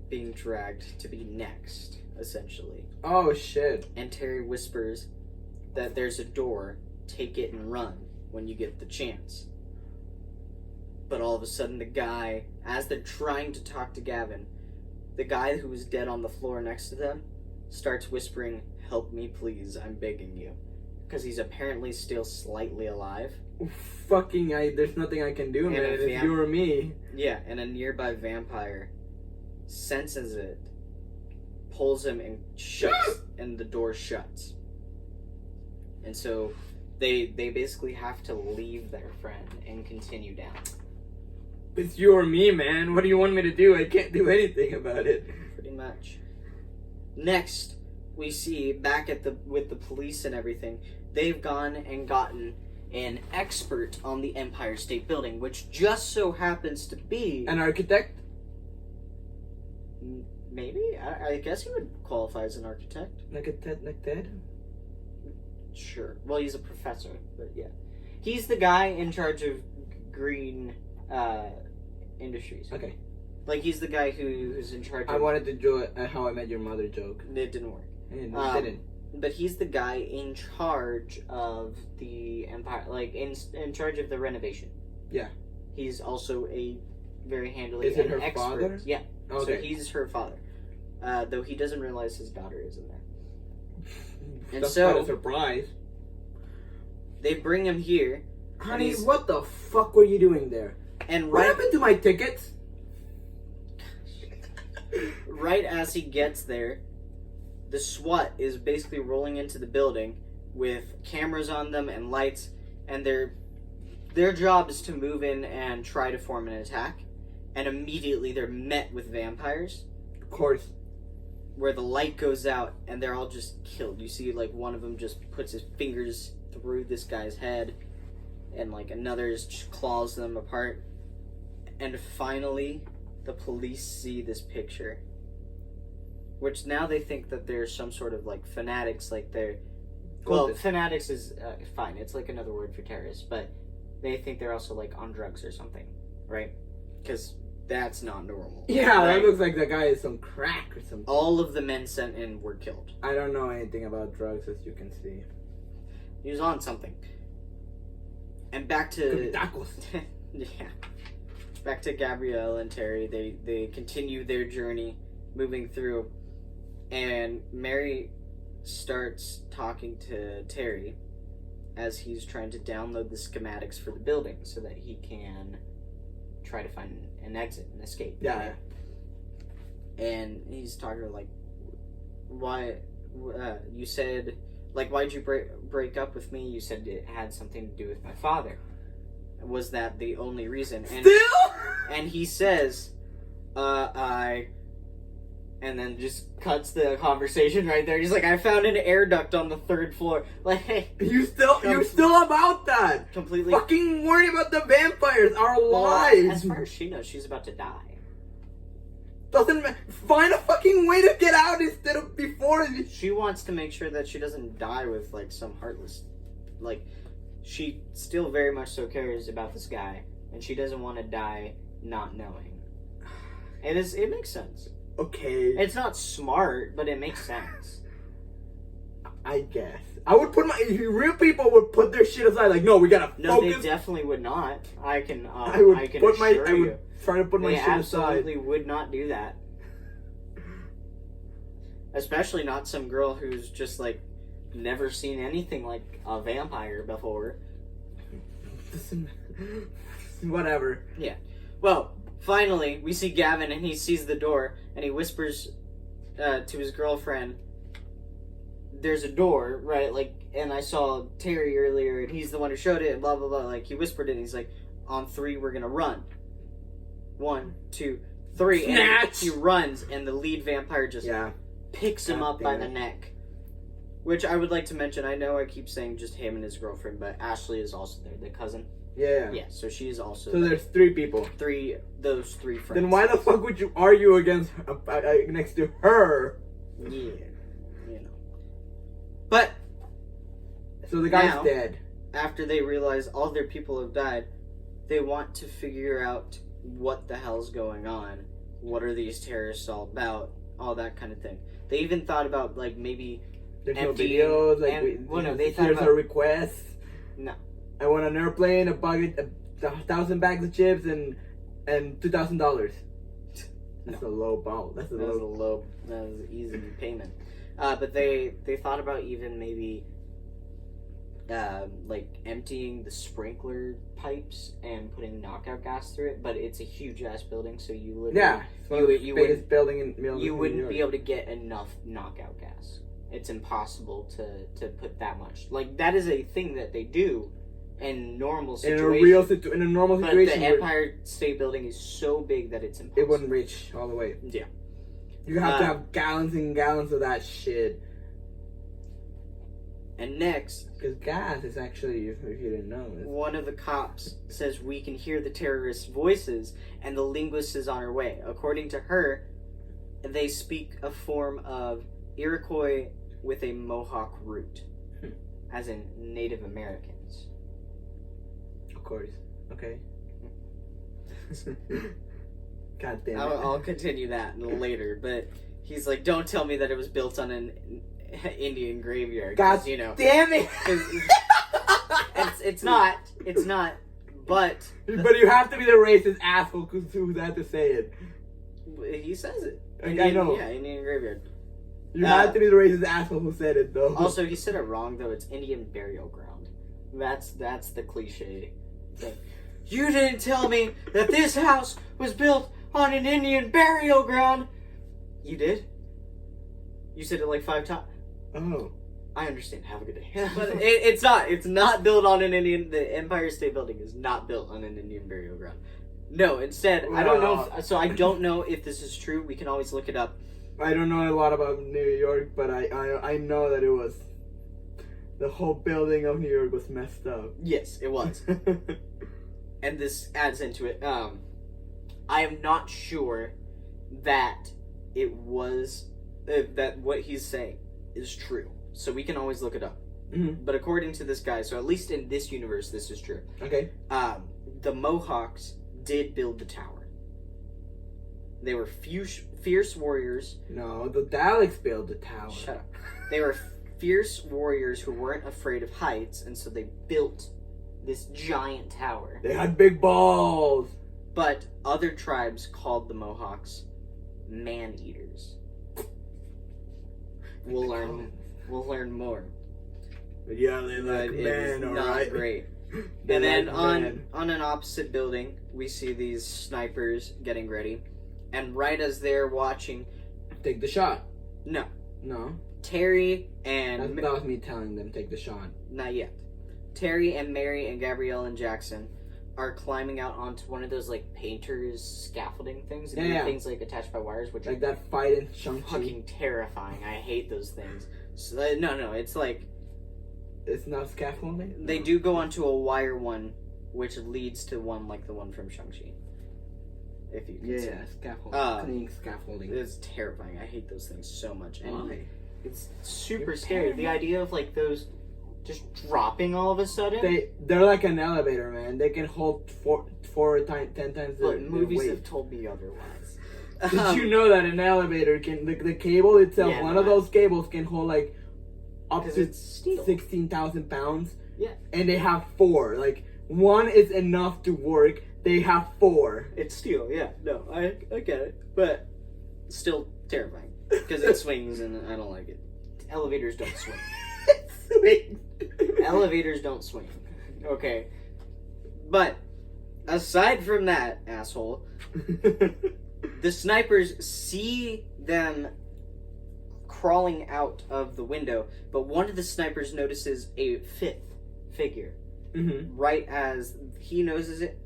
being dragged to be next, essentially. Oh, shit. And Terry whispers that there's a door, take it and run when you get the chance. But all of a sudden the guy, as they're trying to talk to Gavin, the guy who was dead on the floor next to them starts whispering, help me please, I'm begging you. Because he's apparently still slightly alive. There's nothing I can do, man. It's you or me. Yeah, and a nearby vampire senses it, pulls him and shuts, and the door shuts. And so they basically have to leave their friend and continue down. It's you or me, man. What do you want me to do? I can't do anything about it. Pretty much. Next, we see back with the police and everything, they've gone and gotten an expert on the Empire State Building, which just so happens to be an architect. Maybe? I guess he would qualify as an architect. Like Ted? Sure. Well, he's a professor, but yeah. He's the guy in charge of green industries. Okay. Like, he's the guy who's in charge of... I wanted to do a How I Met Your Mother joke. It didn't work. It didn't. But he's the guy in charge of the Empire, like, in charge of the renovation. Yeah. He's also a very handily Is it her expert. father? Yeah. Okay. So he's her father. Though he doesn't realize his daughter is in there. And That's so not a surprise. they bring him here, Honey, what the fuck were you doing there? and What happened to my tickets? right as he gets there, the SWAT is basically rolling into the building with cameras on them and lights, and their job is to move in and try to form an attack. And immediately they're met with vampires. Of course. Where the light goes out and they're all just killed. You see, like, one of them just puts his fingers through this guy's head, and like another just claws them apart. And finally, the police see this picture, which now they think that there's some sort of like fanatics, like they're fanatics is fine. It's like another word for terrorists, but they think they're also like on drugs or something, right? Because that's not normal. Yeah, right? that looks like that guy is some crack or something. All of the men sent in were killed. I don't know anything about drugs, as you can see. He was on something. And back to tacos. Yeah. Back to Gabrielle and Terry. They continue their journey, moving through, and Mary starts talking to Terry as he's trying to download the schematics for the building so that he can try to find an exit, an escape. Yeah. Right? And he's talking to her like, why? You said, like, why'd you break up with me? You said it had something to do with my father. Was that the only reason? And, Still? And he says, and then just cuts the conversation right there. He's like, I found an air duct on the 3rd floor. Like, hey. You're still about that. Completely. Fucking worried about the vampires, our Well, lives. as far as she knows, she's about to die. Find a fucking way to get out instead of before. She wants to make sure that she doesn't die with, like, some heartless, like, she still very much so cares about this guy, and she doesn't want to die not knowing. It makes sense. Okay. It's not smart, but it makes sense. I guess. I would put real people would put their shit aside, like, no, we gotta focus. No, they definitely would not. I can I assure would you. try to put my They shit aside. absolutely would not do that. Especially not some girl who's just, like, never seen anything like a vampire before. Whatever. Yeah. Well, finally, we see Gavin, and he sees the door, and he whispers to his girlfriend, there's a door, right? Like, and I saw Terry earlier, and he's the one who showed it, and blah, blah, blah. Like, he whispered it, and he's like, on 3, we're gonna run. 1, 2, 3. Snatch! And he runs, and the lead vampire just picks him up by the neck. Which I would like to mention, I know I keep saying just him and his girlfriend, but Ashley is also there, the cousin. Yeah. Yeah, so she is also So there. there's 3 people. Those 3 friends. Then why the fuck would you argue against next to her? Yeah, you know. But So the guy's now, dead. After they realize all their people have died, they want to figure out what the hell's going on. What are these terrorists all about? All that kind of thing. They even thought about, like, maybe There's no emptying- videos. Like, they thought here's about a request. No. I want an airplane, a 1,000 bags of chips, and $2,000. That's a low ball. That was an easy payment. But they thought about even maybe like emptying the sprinkler pipes and putting knockout gas through it. But it's a huge ass building, so you literally you wouldn't be able to get enough knockout gas. It's impossible to put that much. Like, that is a thing that they do in normal situations. In a normal But situation, the Empire State Building is so big that it's impossible. it wouldn't reach all the way. Yeah. You have to have gallons and gallons of that shit. And next, Because gas is actually, if you didn't know, one of the cops says we can hear the terrorists' voices, and the linguist is on her way. According to her, they speak a form of Iroquois with a Mohawk root, as in Native Americans. Of course. Okay. God damn it. I'll continue that later, but he's like, don't tell me that it was built on an Indian graveyard. God damn it! It's not, but you have to be the racist asshole who had to say it. he says it. I know. Yeah, Indian graveyard. You had to be the racist asshole who said it, though. Also, he said it wrong, though. It's Indian burial ground. That's the cliche thing. You didn't tell me that this house was built on an Indian burial ground. You did? You said it like 5 times. Oh. I understand. Have a good day. But it's not. It's not built on an Indian... The Empire State Building is not built on an Indian burial ground. No, instead, I don't know. So I don't know if this is true. We can always look it up. I don't know a lot about New York, but I know that it was... The whole building of New York was messed up. Yes, it was. And this adds into it. I am not sure that it was... that what he's saying is true. So we can always look it up. Mm-hmm. But according to this guy, so at least in this universe, this is true. Okay. The Mohawks did build the tower. They were fierce warriors. No, the Daleks built the tower. Shut up. They were fierce warriors who weren't afraid of heights, and so they built this giant tower. They had big balls. But other tribes called the Mohawks man-eaters. We'll learn more. But yeah, they like it was not great. And then on an opposite building, we see these snipers getting ready. And right as they're watching... Take the shot. No. No. Terry and... That was me telling them, take the shot. Not yet. Terry and Mary and Gabrielle and Jackson are climbing out onto one of those, like, painter's scaffolding things. Yeah. Things, like, attached by wires, which like are that fight in Shang-Chi. fucking terrifying. I hate those things. So, no, it's like... It's not scaffolding? They do go onto a wire one, which leads to one like the one from Shang-Chi. If you can see. Yeah, scaffolding. Clean scaffolding. It's terrifying. I hate those things so much. And Why? it's super scary. The idea of like those just dropping all of a sudden. They're like an elevator, man. They can hold 10 times the movies weight. have told me otherwise. Did you know that an elevator can the cable itself? Yeah, one of those cables can hold like up to it's steel. 16,000 pounds. Yeah. And they have 4. Like one is enough to work. They have 4. It's steel. Yeah. No, I get it, but still terrifying because it swings and I don't like it. Elevators don't swing. Elevators don't swing. Okay. But aside from that, asshole, the snipers see them crawling out of the window, but one of the snipers notices a 5th figure. Mm-hmm. Right as he notices it,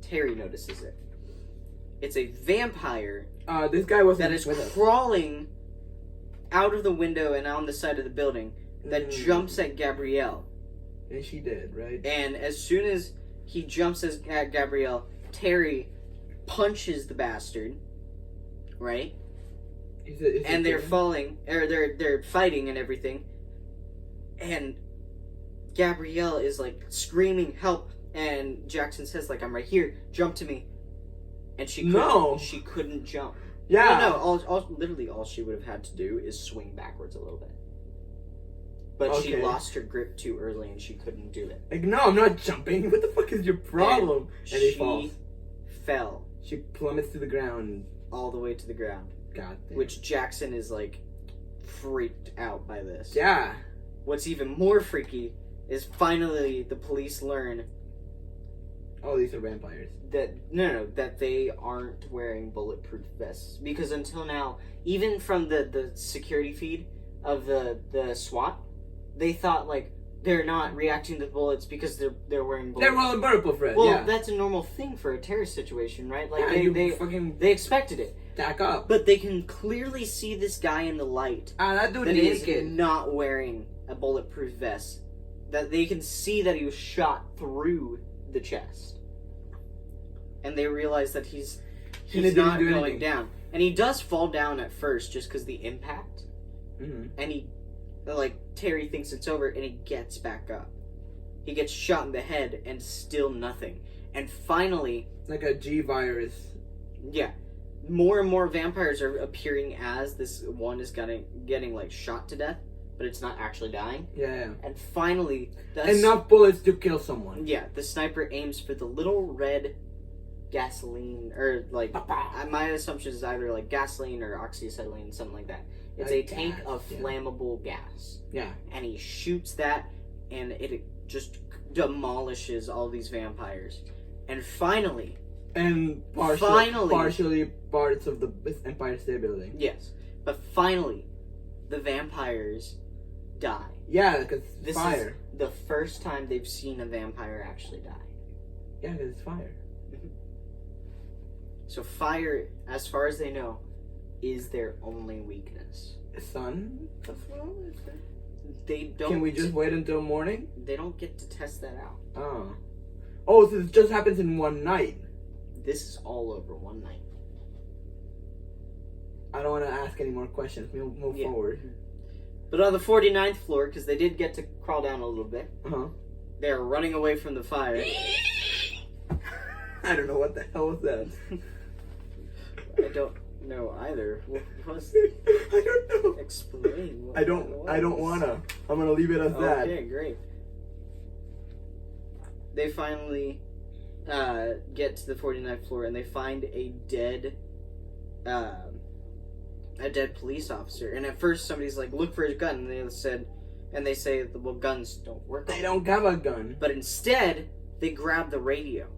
Terry notices it. It's a vampire this guy was that is crawling out of the window and on the side of the building that jumps at Gabrielle. And she did, right? And as soon as he jumps at Gabrielle, Terry punches the bastard, right? And they're falling, or they're fighting and everything. And Gabrielle is like screaming, "Help!" And Jackson says, "Like I'm right here, jump to me." And she couldn't jump. Yeah. No. Literally all she would have had to do is swing backwards a little bit. But she lost her grip too early and she couldn't do it. Like, no, I'm not jumping. What the fuck is your problem? And he falls. Fell. She plummets to the ground. All the way to the ground. God damn. Which Jackson is like freaked out by this. Yeah. What's even more freaky is finally the police learn. Oh, these are vampires. That they aren't wearing bulletproof vests. Because until now, even from the security feed of the SWAT, they thought like they're not reacting to the bullets because they're wearing bullets. They're wearing bulletproof vests. Well, that's a normal thing for a terrorist situation, right? Like they expected it. Stack up. But they can clearly see this guy in the light. That dude is naked. Not wearing a bulletproof vest. That they can see that he was shot through the chest. And they realize that he's not going down. And he does fall down at first just because the impact. Mm-hmm. And Terry thinks it's over and he gets back up. He gets shot in the head and still nothing. And finally... It's like a G virus. Yeah. More and more vampires are appearing as this one is getting like shot to death, but it's not actually dying. Yeah. And finally... enough bullets to kill someone. Yeah, the sniper aims for the little red gasoline, or like... My assumption is either like gasoline or oxyacetylene, something like that. It's a tank of flammable gas. Yeah. And he shoots that, and it just demolishes all these vampires. And finally... And partially parts of the Empire State Building. Yes. But finally, the vampires die. Yeah, because this fire. Is the first time they've seen a vampire actually die. Yeah, because it's fire. So fire, as far as they know, is their only weakness. Sun as well? They don't... Can we just wait until morning? They don't get to test that out. Oh. Oh, so it just happens in one night. This is all over one night. I don't want to ask any more questions. We'll move forward. But on the 49th floor, because they did get to crawl down a little bit, they're running away from the fire. I don't know what the hell was that. I don't know either. What was... I don't know. Explain. What I don't wanna. I'm gonna leave it as that. Okay, great. They finally get to the 49th floor and they find a dead police officer. And at first somebody's like, look for his gun, and they say, well, guns don't work. They don't have a gun. But instead, they grab the radio.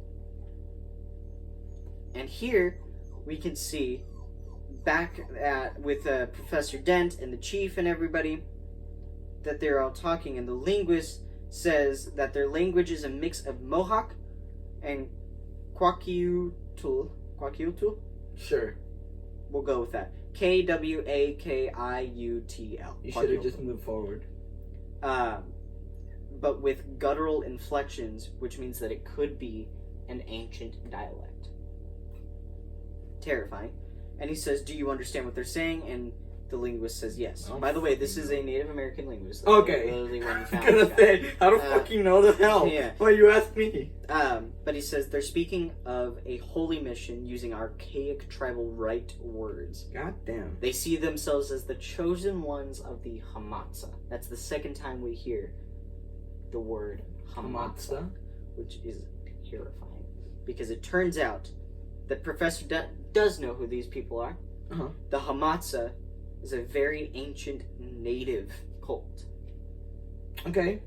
And here we can see back with Professor Dent and the chief and everybody that they're all talking, and the linguist says that their language is a mix of Mohawk and Kwakiutl. Kwakiutl? Sure. We'll go with that. Kwakiutl. You should have just moved forward. But with guttural inflections, which means that it could be an ancient dialect. Terrifying. And he says, do you understand what they're saying? And the linguist says yes. By the way, this is a Native American linguist. Okay. I'm gonna say, how do fucking know the hell? Yeah. Why you ask me? But he says they're speaking of a holy mission using archaic tribal rite words. God damn. They see themselves as the chosen ones of the Hamatsa. That's the second time we hear the word Hamatsa, which is terrifying. Because it turns out that Professor does know who these people are. The Hamatsa is a very ancient native cult. Okay.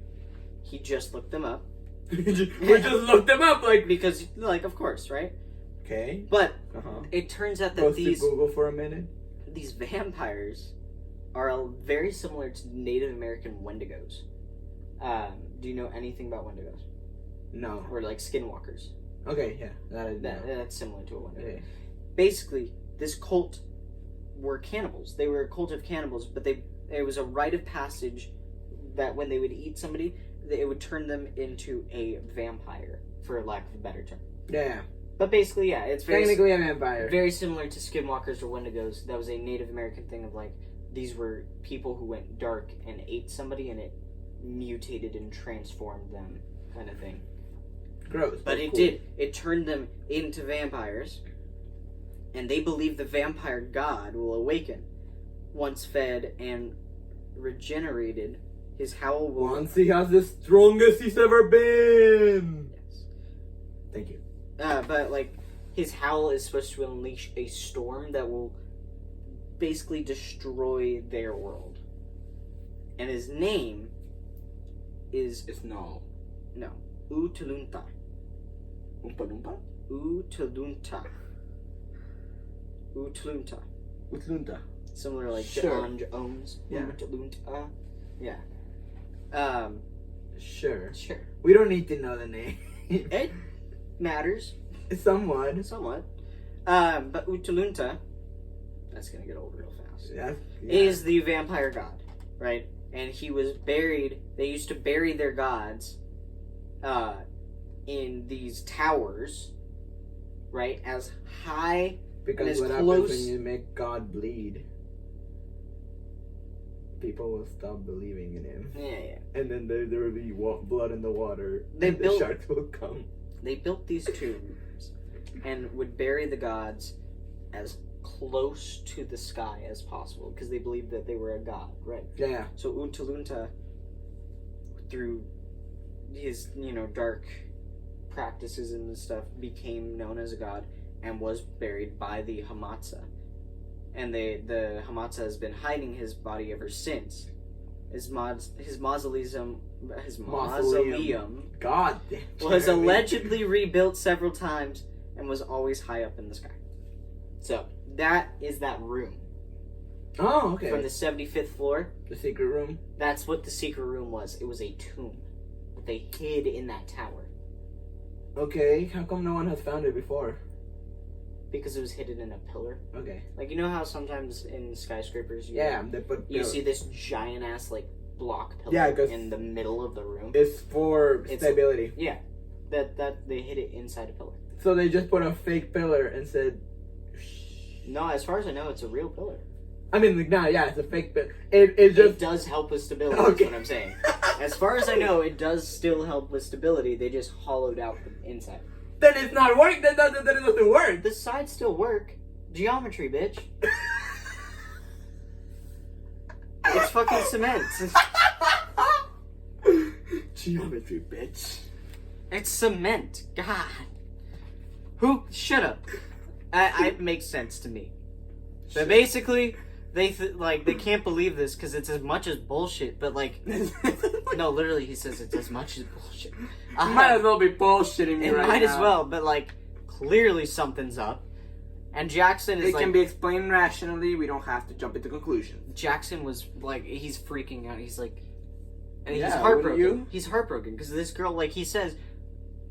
He just looked them up. We just looked them up, because, of course, right? Okay. But it turns out that Goes to Google for a minute. These vampires are very similar to Native American Wendigos. Do you know anything about Wendigos? No. Or skinwalkers? Okay, yeah. That's similar to a Wendigo. Okay. Basically, this cult were cannibals. They were a cult of cannibals, but it was a rite of passage that when they would eat somebody, it would turn them into a vampire, for lack of a better term. Yeah. But basically, yeah, it's technically a vampire. Very similar to skinwalkers or Wendigos. That was a Native American thing of these were people who went dark and ate somebody, and it mutated and transformed them, kind of thing. Gross. But it did. It turned them into vampires. And they believe the vampire god will awaken. Once fed and regenerated, his howl will... Once he has the strongest he's ever been! Yes. Thank you. But, his howl is supposed to unleash a storm that will basically destroy their world. And his name is... It's no. No. Utlunta. Oompa Loompa? Utlunta. Utlunta. Utlunta. Similar sure. Ohms. Yeah. Utlunta. Yeah. Sure. Sure. We don't need to know the name. It matters. Somewhat. But Utlunta, that's gonna get old real fast, is the vampire god, right? And he was buried, they used to bury their gods in these towers, right? As high... Because what happens when you make God bleed? People will stop believing in him. Yeah. And then there will be blood in the water. The sharks will come. They built these tombs and would bury the gods as close to the sky as possible because they believed that they were a god, right? Yeah. So Untulunta, through his, dark practices and stuff, became known as a god and was buried by the Hamatsa. and the Hamatsa has been hiding his body ever since. His mausoleum God damn. was allegedly rebuilt several times and was always high up in the sky. So that is that room. Oh, okay. From the 75th floor. The secret room. That's what the secret room was. It was a tomb that they hid in that tower. Okay, how come no one has found it before? Because it was hidden in a pillar. Okay. Like, you know how sometimes in skyscrapers you see this giant ass like block pillar in the middle of the room? It's for stability. Yeah. That they hid it inside a pillar. So they just put a fake pillar and said... No, as far as I know, it's a real pillar. I mean, it's a fake pillar. It does help with stability, okay. That's what I'm saying. As far as I know, it does still help with stability. They just hollowed out the inside. Then it's not working. Then it doesn't work. The sides still work. Geometry, bitch. It's fucking cement. Geometry, bitch. It's cement. God. Shut up. It makes sense to me. But basically, they can't believe this because it's as much as bullshit. But like, no, literally, he says it's as much as bullshit. Might as well be bullshitting me right now. It might as well, but like, clearly something's up. And Jackson is It can be explained rationally. We don't have to jump into conclusions. Jackson was like, he's freaking out. He's like, and he's Yeah, heartbroken. wouldn't you? He's heartbroken because this girl, like he says,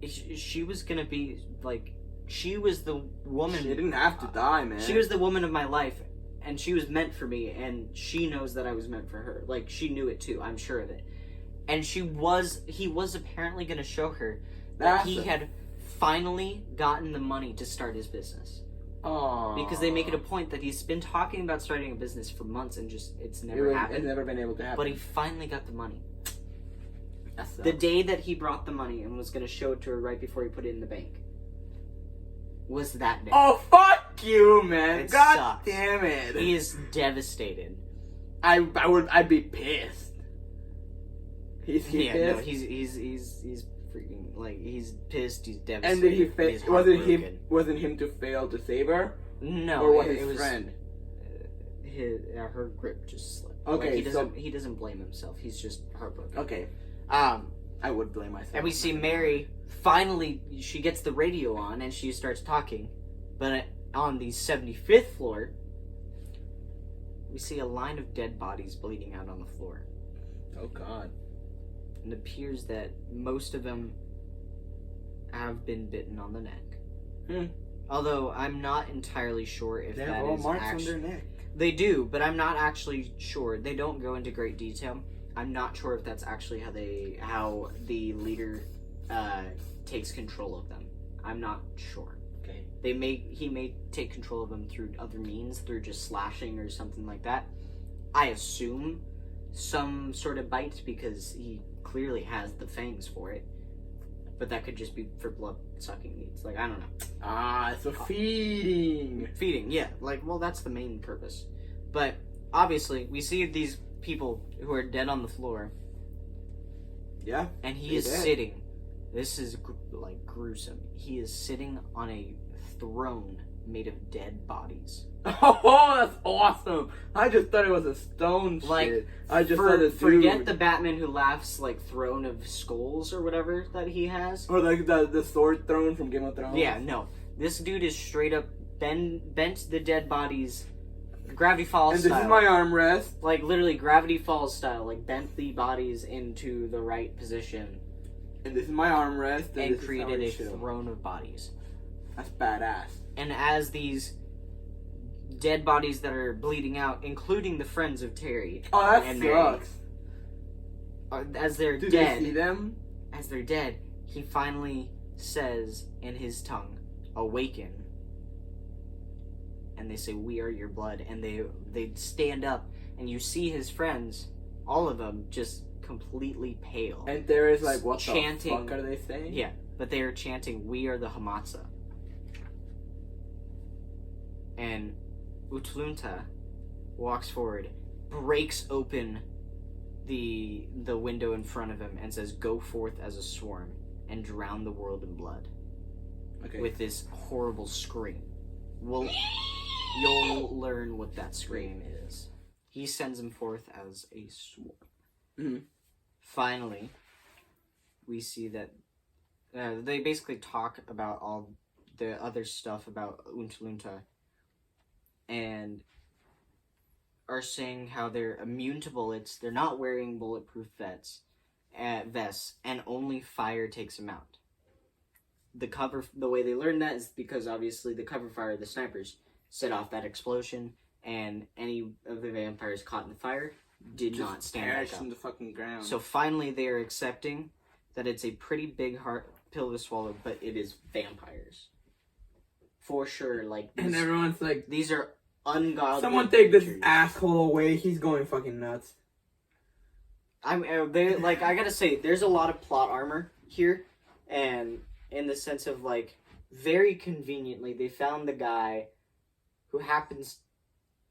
she was gonna be like, she was the woman. She didn't have to die, man. She was the woman of my life, and she was meant for me, and she knows that I was meant for her. Like, she knew it too, I'm sure of it. And he was apparently going to show her that he had finally gotten the money to start his business. Aww. Because they make it a point that he's been talking about starting a business for months and it's never happened. It's never been able to happen. But he finally got the money. That's the day that he brought the money and was going to show it to her right before he put it in the bank was that day. Oh, fuck you, man. It God sucks. damn it. He is devastated. I'd be pissed. He's pissed? No, he's freaking, like, he's pissed, he's devastated. And did he fail? Wasn't him to fail to save her? No. Or was his friend? Her grip just slipped. Okay, like, he doesn't blame himself. He's just heartbroken. Okay. I would blame myself. And we see Mary, finally, she gets the radio on and she starts talking. But on the 75th floor, we see a line of dead bodies bleeding out on the floor. Oh, God. And it appears that most of them have been bitten on the neck. Although I'm not entirely sure if they that have all is marks actually... on their neck. They do, but I'm not actually sure. They don't go into great detail. I'm not sure if that's actually how the leader takes control of them. I'm not sure. Okay. He may take control of them through other means, through just slashing or something like that. I assume some sort of bite because he clearly has the fangs for it. But that could just be for blood-sucking needs. Like, I don't know. It's a feeding. Feeding, yeah. Like, well, that's the main purpose. But, obviously, we see these people who are dead on the floor. Yeah. And he is sitting. This is, gruesome. He is sitting on a throne made of dead bodies. Oh, that's awesome! I just thought it was a stone shit. I just thought it forget the Batman Who Laughs, throne of skulls or whatever that he has. Or the sword throne from Game of Thrones. Yeah, no. This dude is straight up bent the dead bodies, Gravity Falls style. And this is my armrest. Like, literally Gravity Falls style. Like, bent the bodies into the right position. And this is my armrest. And created a throne of bodies. That's badass. And as these dead bodies that are bleeding out, including the friends of Terry. Oh, that and sucks. Mary, as they're dead. Do they see them? As they're dead, he finally says in his tongue, "Awaken." And they say, "We are your blood." And they stand up, and you see his friends, all of them, just completely pale. And there is what chanting, the fuck are they saying? Yeah, but they are chanting, "We are the Hamatsa." And Utlunta walks forward, breaks open the window in front of him, and says, "Go forth as a swarm and drown the world in blood." Okay. With this horrible scream. Well, you'll learn what that scream is. He sends him forth as a swarm. Mm-hmm. Finally, we see that they basically talk about all the other stuff about Untitled and are saying how they're immune to bullets, they're not wearing bulletproof vests, and only fire takes them out. The way they learned that is because obviously the cover fire of the snipers set off that explosion, and any of the vampires caught in the fire did not stand back up. In the fucking ground. So finally they are accepting that it's a pretty big pill to swallow, but it is vampires. For sure, like... And everyone's like... These are ungodly Someone take this creatures. asshole away, he's going fucking nuts. I gotta say, there's a lot of plot armor here, and in the sense of, like, very conveniently, they found the guy who happens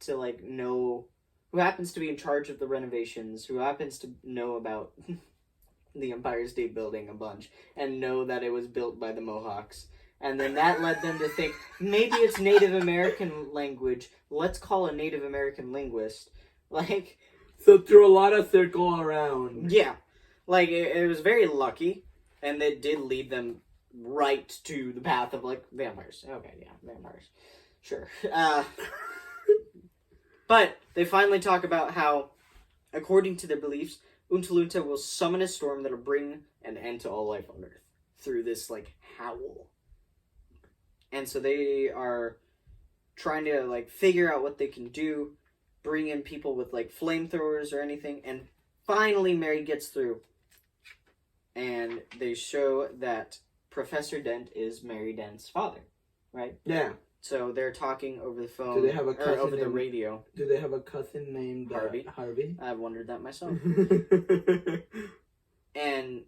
to, like, who happens to be in charge of the renovations, who happens to know about the Empire State Building a bunch, and know that it was built by the Mohawks. And then that led them to think, maybe it's Native American language, let's call a Native American linguist. Like... So through a lot of circle around. Yeah. Like, it was very lucky, and it did lead them right to the path of, like, vampires. Okay, yeah, vampires. Sure. But they finally talk about how, according to their beliefs, Untitled will summon a storm that'll bring an end to all life on Earth through this, like, howl. And so they are trying to, like, figure out what they can do, bring in people with, like, flamethrowers or anything, and finally Mary gets through. And they show that Professor Dent is Mary Dent's father, right? Yeah. So they're talking over the phone, Do they have a cousin or over the named- radio. Do they have a cousin named Harvey? Harvey? I've wondered that myself. And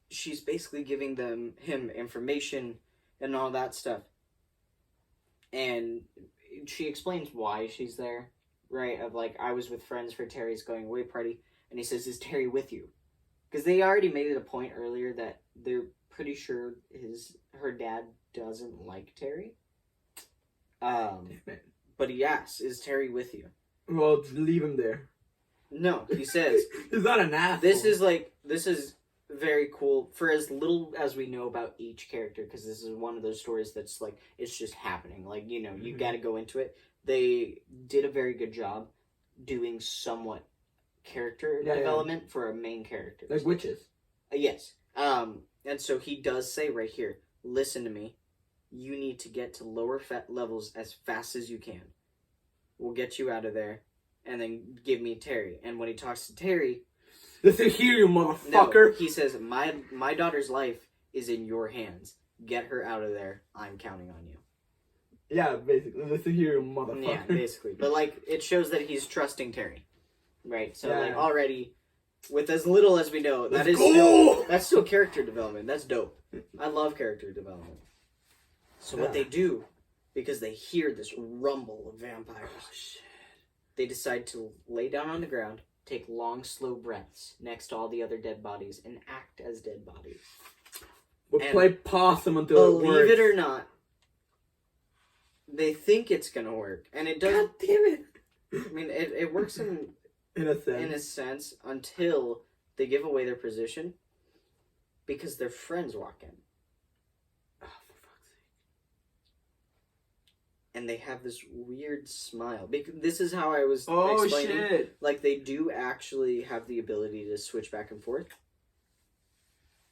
she's basically giving him information and all that stuff. And she explains why she's there, right? Of like, I was with friends for Terry's going away party. And he says, is Terry with you? Because they already made it a point earlier that they're pretty sure her dad doesn't like Terry. But he asks, is Terry with you? Well, leave him there. No, he says, he's not an asshole. This is very cool for as little as we know about each character, because this is one of those stories that's like, it's just happening. Like, you know, you gotta go into it. They did a very good job doing somewhat character development for a main character. Like witches. Yes. And so he does say right here, listen to me. You need to get to lower levels as fast as you can. We'll get you out of there. And then give me Terry. And when he talks to Terry... Listen here, you motherfucker! No, he says, my daughter's life is in your hands. Get her out of there. I'm counting on you. Yeah, basically. Listen here, you motherfucker. Yeah, basically. But, like, it shows that he's trusting Terry. Right? So, like, already, with as little as we know, that's still character development. That's dope. I love character development. So what they do, because they hear this rumble of vampires, they decide to lay down on the ground, take long, slow breaths next to all the other dead bodies, and act as dead bodies. We'll play possum until it works. Believe it or not, they think it's gonna work, and it doesn't. God damn it! I mean, it works in a sense until they give away their position, because their friends walk in. And they have this weird smile. This is how I was explaining. Shit! Like, they do actually have the ability to switch back and forth.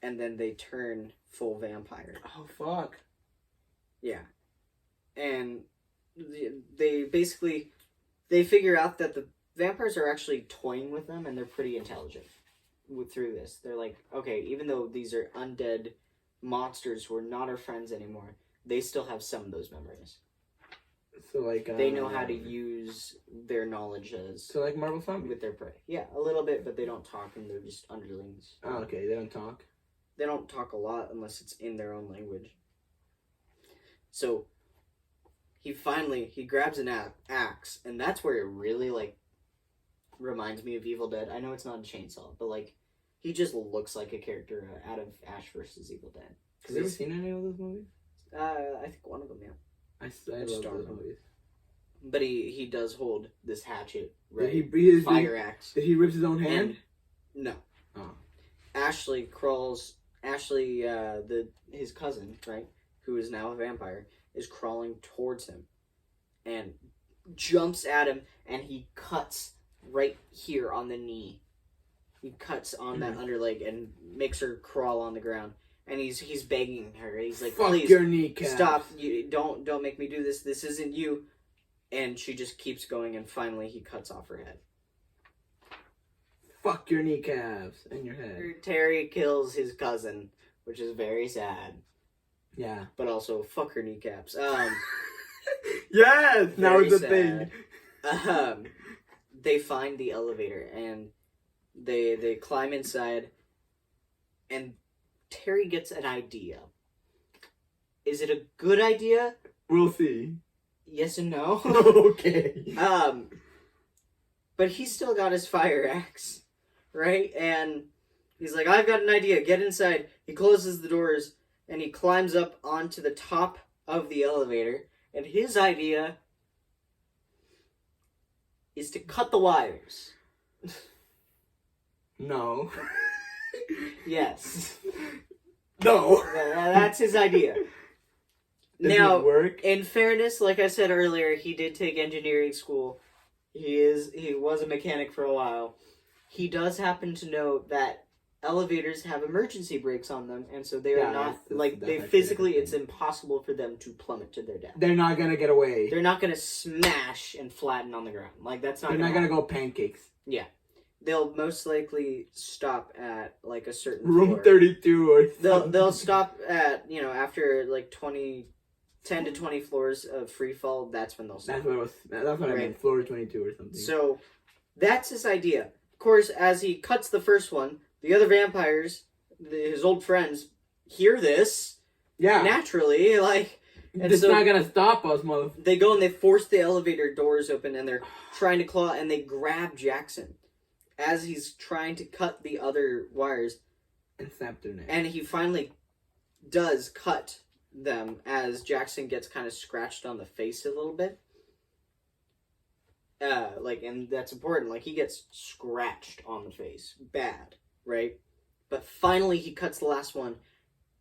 And then they turn full vampire. Oh, fuck. Yeah. And they basically... They figure out that the vampires are actually toying with them, and they're pretty intelligent through this. They're like, okay, even though these are undead monsters who are not our friends anymore, they still have some of those memories. So like they know how to use their knowledge as like Marvel Zombie with their prey. Yeah, a little bit, but they don't talk, and they're just underlings. Oh, okay, they don't talk. They don't talk a lot unless it's in their own language. So he grabs an axe, and that's where it really like reminds me of Evil Dead. I know it's not a chainsaw, but like he just looks like a character out of Ash vs. Evil Dead. Have you ever seen any of those movies? I think one of them, yeah. I love those movies. But he does hold this hatchet, right? Did he breathe his fire axe? Did he rip his own hand? And, no. Oh. Ashley, his cousin, right, who is now a vampire, is crawling towards him, and jumps at him, and he cuts right here on the knee. He cuts on that underleg and makes her crawl on the ground. And he's begging her. He's like, "Fuck please, your kneecap. Stop! You don't make me do this. This isn't you." And she just keeps going, and finally he cuts off her head. Fuck your kneecaps and your head. Terry kills his cousin, which is very sad. Yeah. But also, fuck her kneecaps. Yes! Now it's a sad. thing. They find the elevator, and they climb inside, and Terry gets an idea. Is it a good idea? We'll see. Yes and no. Okay. But he's still got his fire axe, right? And he's like, I've got an idea. Get inside. He closes the doors, and he climbs up onto the top of the elevator. And his idea is to cut the wires. No. Yes. No. That's his idea. Does Now, it work? in fairness, like I said earlier, he did take engineering school. He was a mechanic for a while. He does happen to know that elevators have emergency brakes on them, and so they are not they physically. It's impossible for them to plummet to their death. They're not gonna get away. They're not gonna smash and flatten on the ground. Like that's not. They're not gonna go pancakes. Yeah, they'll most likely stop at like a certain room floor. 32 or something. They'll stop at after like 10 to 20 floors of free fall. That's when they'll stop. That's what I meant. Floor 22 or something. So that's his idea. Of course, as he cuts the first one, the other vampires, his old friends, hear this. Yeah. Naturally, it's not gonna stop us, mother. They go and they force the elevator doors open, and they're trying to claw, and they grab Jackson as he's trying to cut the other wires. And snap their neck. And he finally does cut them as Jackson gets kind of scratched on the face a little bit. And that's important. Like, he gets scratched on the face. Bad, right? But finally he cuts the last one,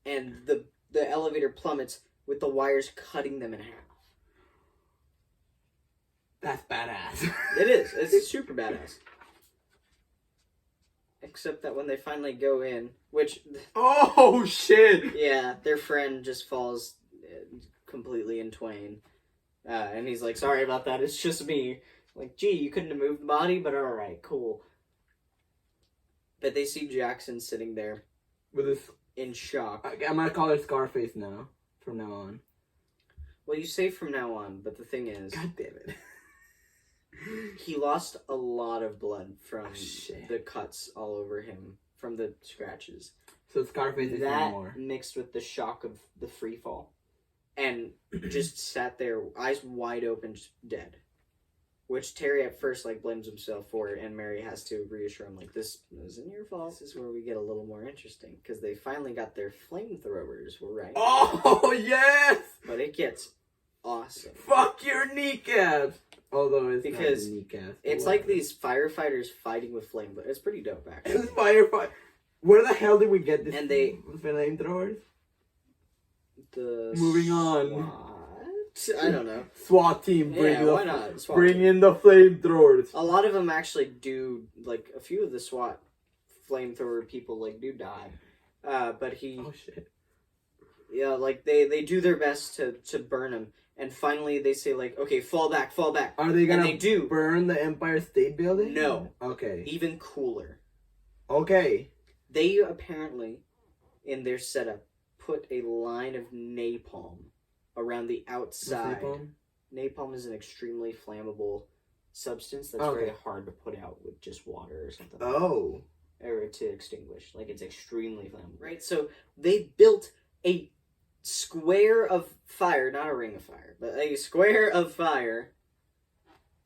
and the elevator plummets with the wires cutting them in half. That's badass. It is. It's super badass. Except that when they finally go in, which... Oh, shit! Yeah, their friend just falls completely in twain. And he's like, sorry about that, it's just me. Like, gee, you couldn't have moved the body, but alright, cool. But they see Jackson sitting there. With his... in shock. I'm gonna call her Scarface now. From now on. Well, you say from now on, but the thing is... God damn it. He lost a lot of blood from the cuts all over him, from the scratches. So Scarface is no more. That mixed with the shock of the free fall. And just sat there, eyes wide open, just dead. Which Terry at first blames himself for, and Mary has to reassure him, this isn't your fault. This is where we get a little more interesting, because they finally got their flamethrowers right. Oh, yes! But it gets awesome. Fuck your kneecaps! Although it's because not the kneecaps. It's like these firefighters fighting with flamethrowers. It's pretty dope, actually. It's firefight. Where the hell did we get this? And they flamethrowers. Moving on. I don't know. SWAT team. Why not? Bring in the flamethrowers. A lot of them actually do. A few of the SWAT flamethrower people do die. But he. Oh shit. Yeah, they do their best to burn him. And finally, they say, okay, fall back. Are they gonna they do. Burn the Empire State Building? No. Okay. Even cooler. Okay. They apparently, in their setup, put a line of napalm around the outside. What's napalm? Napalm is an extremely flammable substance that's very hard to put out with just water or something. Oh. Or to extinguish. It's extremely flammable. Right? So, they built a square of fire, not a ring of fire, but a square of fire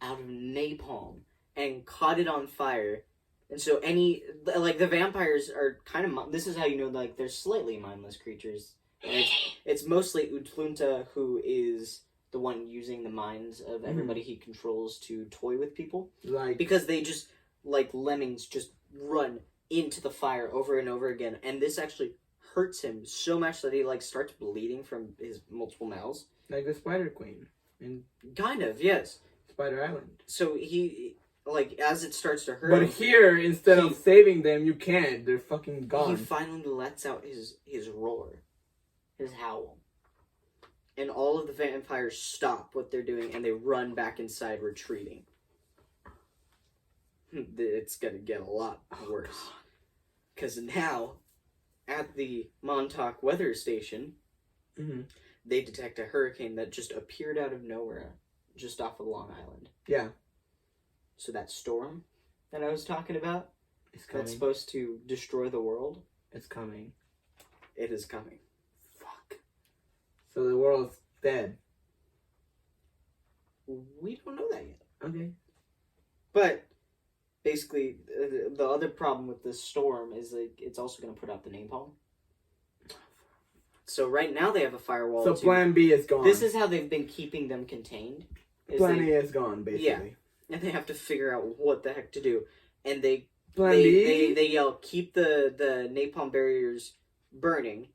out of napalm and caught it on fire. And so the vampires are kind of, this is how you know, they're slightly mindless creatures. And it's mostly Utlunta, who is the one using the minds of everybody he controls to toy with people. Like, because they just, like lemmings, just run into the fire over and over again, and this actually hurts him so much that he, like, starts bleeding from his multiple mouths. like the Spider Queen in Kind of, yes. Spider Island. So he, like, as it starts to hurt But him, here, instead of saving them, you can't. They're fucking gone. he finally lets out his roar, his howl. And all of the vampires stop what they're doing, and they run back inside, retreating. It's gonna get a lot worse. Because now, at the Montauk weather station, they detect a hurricane that just appeared out of nowhere, just off of Long Island. Yeah. So that storm that I was talking about, It's coming. that's supposed to destroy the world, It's coming. it is coming. Fuck. So the world's dead. We don't know that yet. Okay. But basically, the other problem with this storm is like it's also going to put out the napalm. So right now they have a firewall. So Plan B is gone. This is how they've been keeping them contained. Plan A is gone, basically. Yeah. And they have to figure out what the heck to do. And they Plan B? they yell, keep the napalm barriers burning.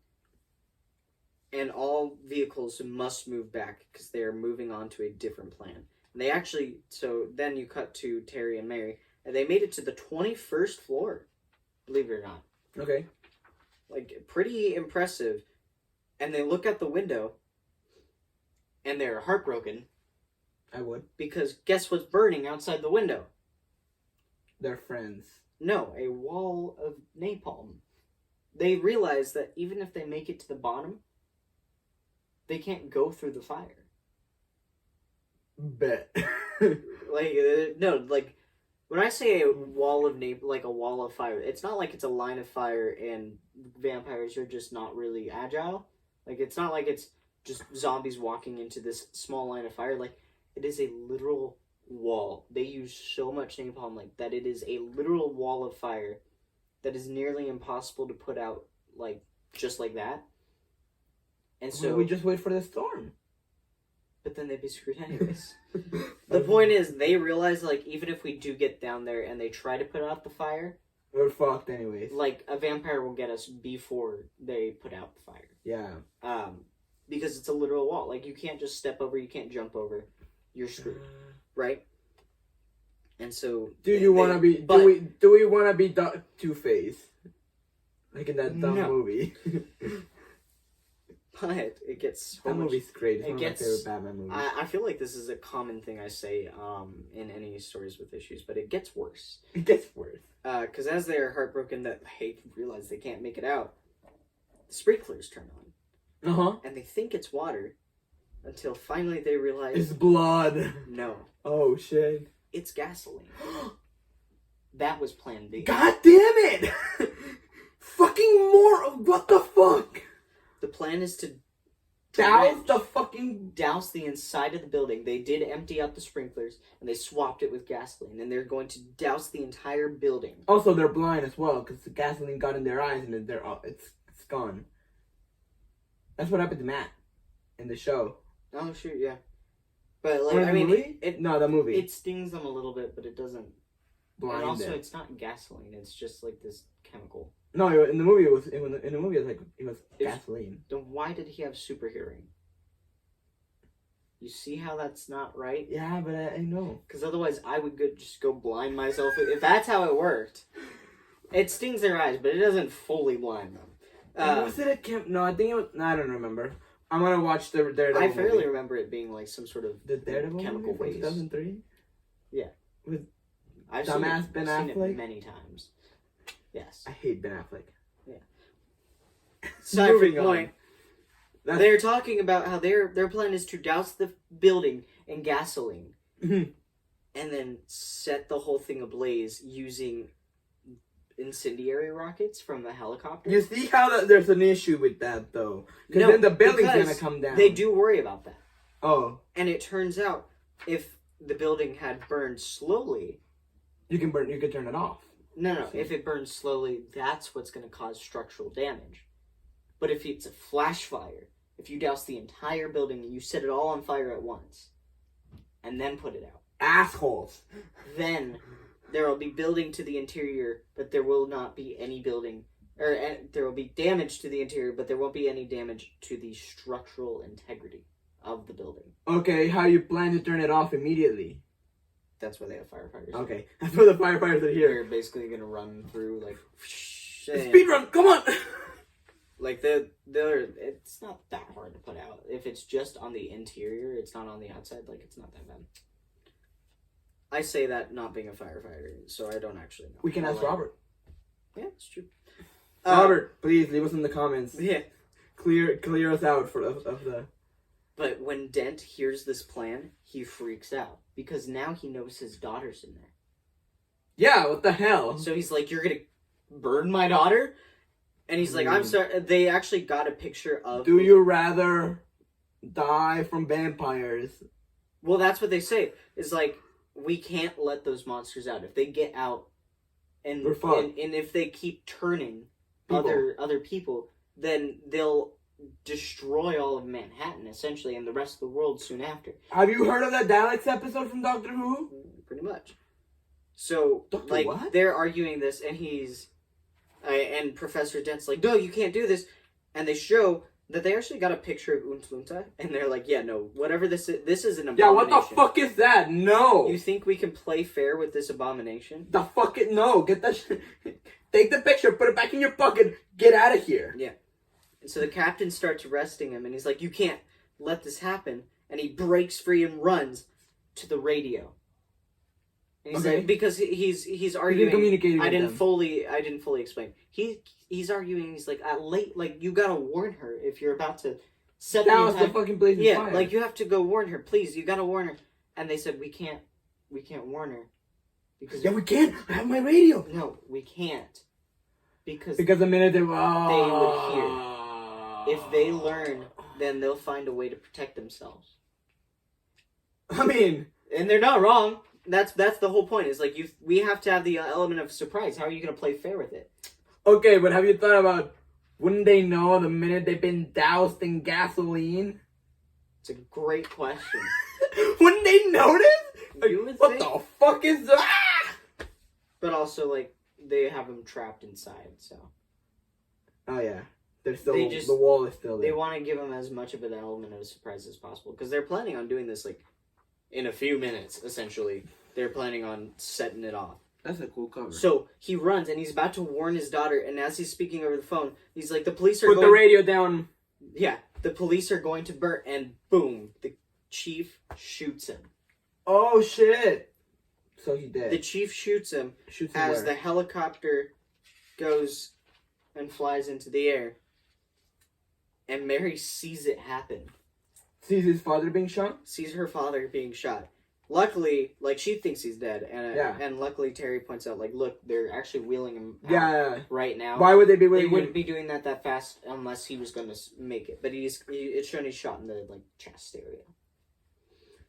And all vehicles must move back because they are moving on to a different plan. And they actually, so then you cut to Terry and Mary, and they made it to the 21st floor, believe it or not. Okay. Like, pretty impressive. And they look out the window, and they're heartbroken. I would. Because guess what's burning outside the window? They're friends. No, a wall of napalm. They realize that even if they make it to the bottom, they can't go through the fire. Bet. No, like, when I say a wall of like a wall of fire, it's not like it's a line of fire and vampires are just not really agile. Like, it's not like it's just zombies walking into this small line of fire. Like, it is a literal wall. They use so much napalm, like, that it is a literal wall of fire that is nearly impossible to put out, like, just like that. And so we just wait for the storm. But then they'd be screwed anyways. The point is, they realize, like, even if we do get down there and they try to put out the fire, we're fucked anyways. like, a vampire will get us before they put out the fire. Yeah. Because it's a literal wall. Like, you can't just step over, you can't jump over. You're screwed. Right? And so... Do you want to be... Do we want to be Two-Face? Like in that dumb movie. But it gets so that much... movie's great. It's it one gets, of my favorite Batman movies. I feel like this is a common thing I say in any stories with issues, but it gets worse. It gets worse. Because as they are heartbroken that they realize they can't make it out, the sprinklers turn on. Uh-huh. And they think it's water until finally they realize... It's blood. No. Oh, shit. It's gasoline. That was Plan B. God damn it! Fucking more of what the fuck? The plan is to douse the fucking... Douse the inside of the building. They did empty out the sprinklers, and they swapped it with gasoline, and they're going to douse the entire building. Also, they're blind as well, because the gasoline got in their eyes, and it's gone. That's what happened to Matt in the show. Oh, shoot, yeah. But, like, I mean... the movie. It stings them a little bit, but it doesn't... Blind and also, them. it's not gasoline. It's just, like, this chemical. No, in the movie, it was like, it was gasoline. Then why did he have super hearing? You see how that's not right? Yeah, but I know. Because otherwise, I would just go blind myself. If that's how it worked. It stings their eyes, but it doesn't fully blind them. Was it a No, I think it was... No, I don't remember. I'm gonna watch the Daredevil I fairly movie. remember it being like some sort of The Daredevil chemical movie waste. from 2003? Yeah. With I've dumbass Ben seen Affleck? it many times. Yes. I hate Ben Affleck. Yeah. Side Moving on. point. They're talking about how their plan is to douse the building in gasoline. Mhm. And then set the whole thing ablaze using incendiary rockets from a helicopter. You see how there's an issue with that, though? Because then the building's gonna come down. They do worry about that. Oh. And it turns out, if the building had burned slowly... You can turn it off. No. If it burns slowly, that's what's going to cause structural damage. But if it's a flash fire, If you douse the entire building and you set it all on fire at once, and then put it out, Assholes. then there will be building to the interior, but there will not be any building, or there will be damage to the interior, but there won't be any damage to the structural integrity of the building. Okay, how you plan to turn it off immediately? That's why they have firefighters. Okay, that's where the firefighters are here. They're basically gonna run through like Speed run, come on! Like it's not that hard to put out. If it's just on the interior, it's not on the outside. Like it's not that bad. I say that not being a firefighter, so I don't actually know. We can ask Robert. Yeah, it's true. Robert, please leave us in the comments. Yeah, clear us out of the. But when Dent hears this plan, he freaks out because now he knows his daughter's in there. Yeah, what the hell? So he's like, "You're gonna burn my daughter?" And he's like, "I'm sorry." They actually got a picture of. Do you rather die from vampires? Well, that's what they say. It's like, we can't let those monsters out. If they get out, and if they keep turning other people, then they'll destroy all of Manhattan essentially, and the rest of the world soon after. Have you heard of that Daleks episode from Doctor Who? Pretty much. So, Doctor like, what? they're arguing this, and and Professor Dent's like, "No, you can't do this," and they show that they actually got a picture of Untlunta, and they're like, "Yeah, no, whatever this is an abomination." Yeah, what the fuck is that? No! You think we can play fair with this abomination? The fuck it, no! Get that shit. Take the picture, put it back in your pocket, get out of here. Yeah. And so the captain starts arresting him, and he's like, "You can't let this happen," and he breaks free and runs to the radio. And he's like, because he's arguing. Communicating I didn't them. fully explain. He's arguing. He's like, you gotta warn her if you're about to set the fucking place on fire. like you have to go warn her, please. You gotta warn her. And they said, we can't warn her because we can't. I have my radio. No, we can't because the minute they would hear. If they learn, then they'll find a way to protect themselves. I mean, and they're not wrong. That's the whole point. Is like we have to have the element of surprise. How are you gonna play fair with it? Okay, but have you thought about, wouldn't they know the minute they've been doused in gasoline? It's a great question. Wouldn't they notice? You would what think. the fuck is that? But also, like, they have them trapped inside, so. Oh yeah, they're still. The wall is still there. They want to give them as much of an element of surprise as possible because they're planning on doing this like in a few minutes. Essentially, they're planning on setting it off. That's a cool cover. So he runs and he's about to warn his daughter, and as he's speaking over the phone, he's like, "The police are Put the radio down." Yeah, the police are going to burn, and boom, the chief shoots him. Oh shit! So he dead. The chief shoots him as where? The helicopter goes and flies into the air, and Mary sees it happen. Sees his father being shot? Sees her father being shot. Luckily, like, she thinks he's dead, and luckily Terry points out, like, look, they're actually wheeling him out right now. Why would they be wheeling him? They wouldn't be doing that fast unless he was going to make it. But it's shown he's shot in the, like, chest area.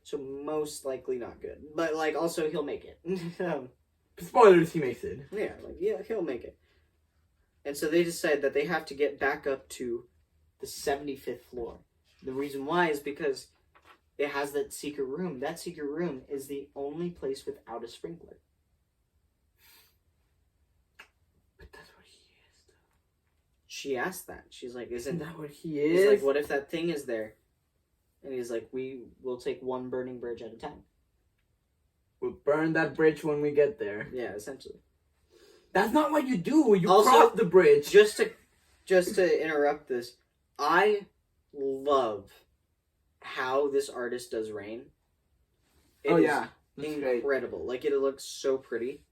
So most likely not good. But, like, also he'll make it. Spoilers, he makes it. Yeah, he'll make it. And so they decide that they have to get back up to the 75th floor. The reason why is because it has that secret room. That secret room is the only place without a sprinkler. But that's what he is, though. She asked that. She's like, isn't that what he is? He's like, what if that thing is there? And he's like, we will take one burning bridge at a time. We'll burn that bridge when we get there. Yeah, essentially. That's not what you do. You also, cross the bridge. Just to interrupt this, I love how this artist does rain. It is incredible. Like, it looks so pretty.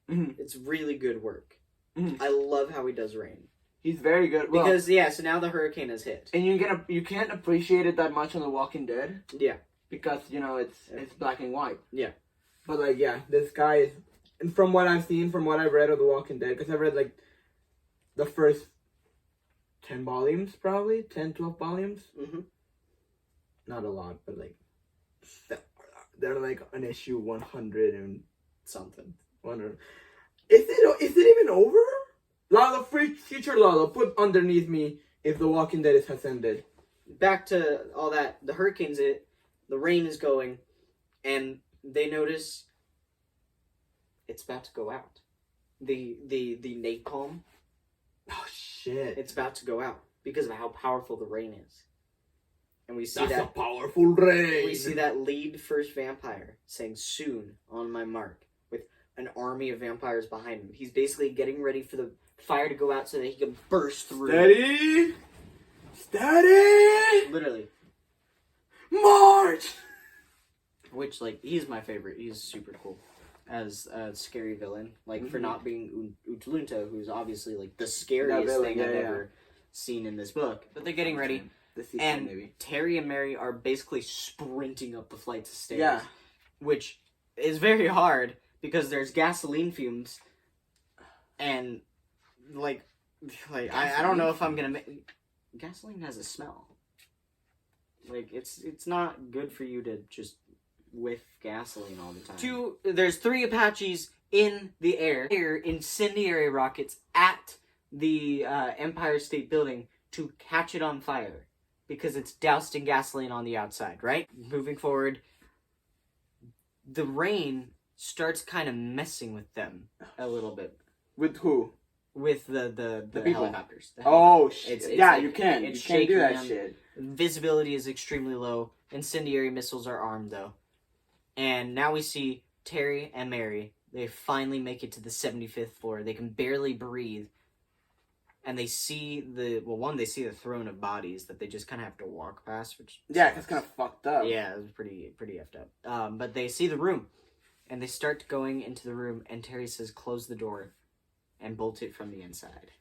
Mm-hmm. It's really good work. Mm-hmm. I love how he does rain. He's very good. Because, so now the hurricane has hit. And you can't appreciate it that much on The Walking Dead. Yeah. Because, it's black and white. Yeah. But, like, this guy is... And from what I've seen, from what I've read of The Walking Dead, because I've read, like, the first 10 volumes, probably. 10, 12 volumes. Mm-hmm. Not a lot, but, like, they're, like, on issue 100 and something. 100. Is it even over? Lalo, future Lalo, put underneath me if The Walking Dead has ended. back to all that. The hurricane's the rain is going, and they notice it's about to go out. The napalm. Oh shit! It's about to go out because of how powerful the rain is. And we see That's a powerful rain. We see that lead first vampire saying "soon" on my mark with an army of vampires behind him. He's basically getting ready for the fire to go out so that he can burst through. Steady! Steady! Literally. March! Which, like, he's my favorite. He's super cool as a scary villain. Like, for not being Utlunta, who's obviously, like, the scariest villain, thing I've ever seen in this book. But they're getting ready. And maybe. Terry and Mary are basically sprinting up the flights of stairs. Yeah. Which is very hard because there's gasoline fumes. And, like I don't know if I'm gonna make... Gasoline has a smell. Like, it's not good for you to just whiff gasoline all the time. There's 3 Apaches in the air, incendiary rockets at the Empire State Building to catch it on fire because it's doused in gasoline on the outside, right? Moving forward, the rain starts kind of messing with them a little bit. With who? With the helicopters. Oh, shit. It's yeah, like, you can't. You can't do that shit. Visibility is extremely low. Incendiary missiles are armed, though. And now we see Terry and Mary. They finally make it to the 75th floor. They can barely breathe. And they see they see the throne of bodies that they just kind of have to walk past, which... Yeah, it's kind of fucked up. Yeah, it was pretty effed up. But they see the room. And they start going into the room, and Terry says, close the door and bolt it from the inside.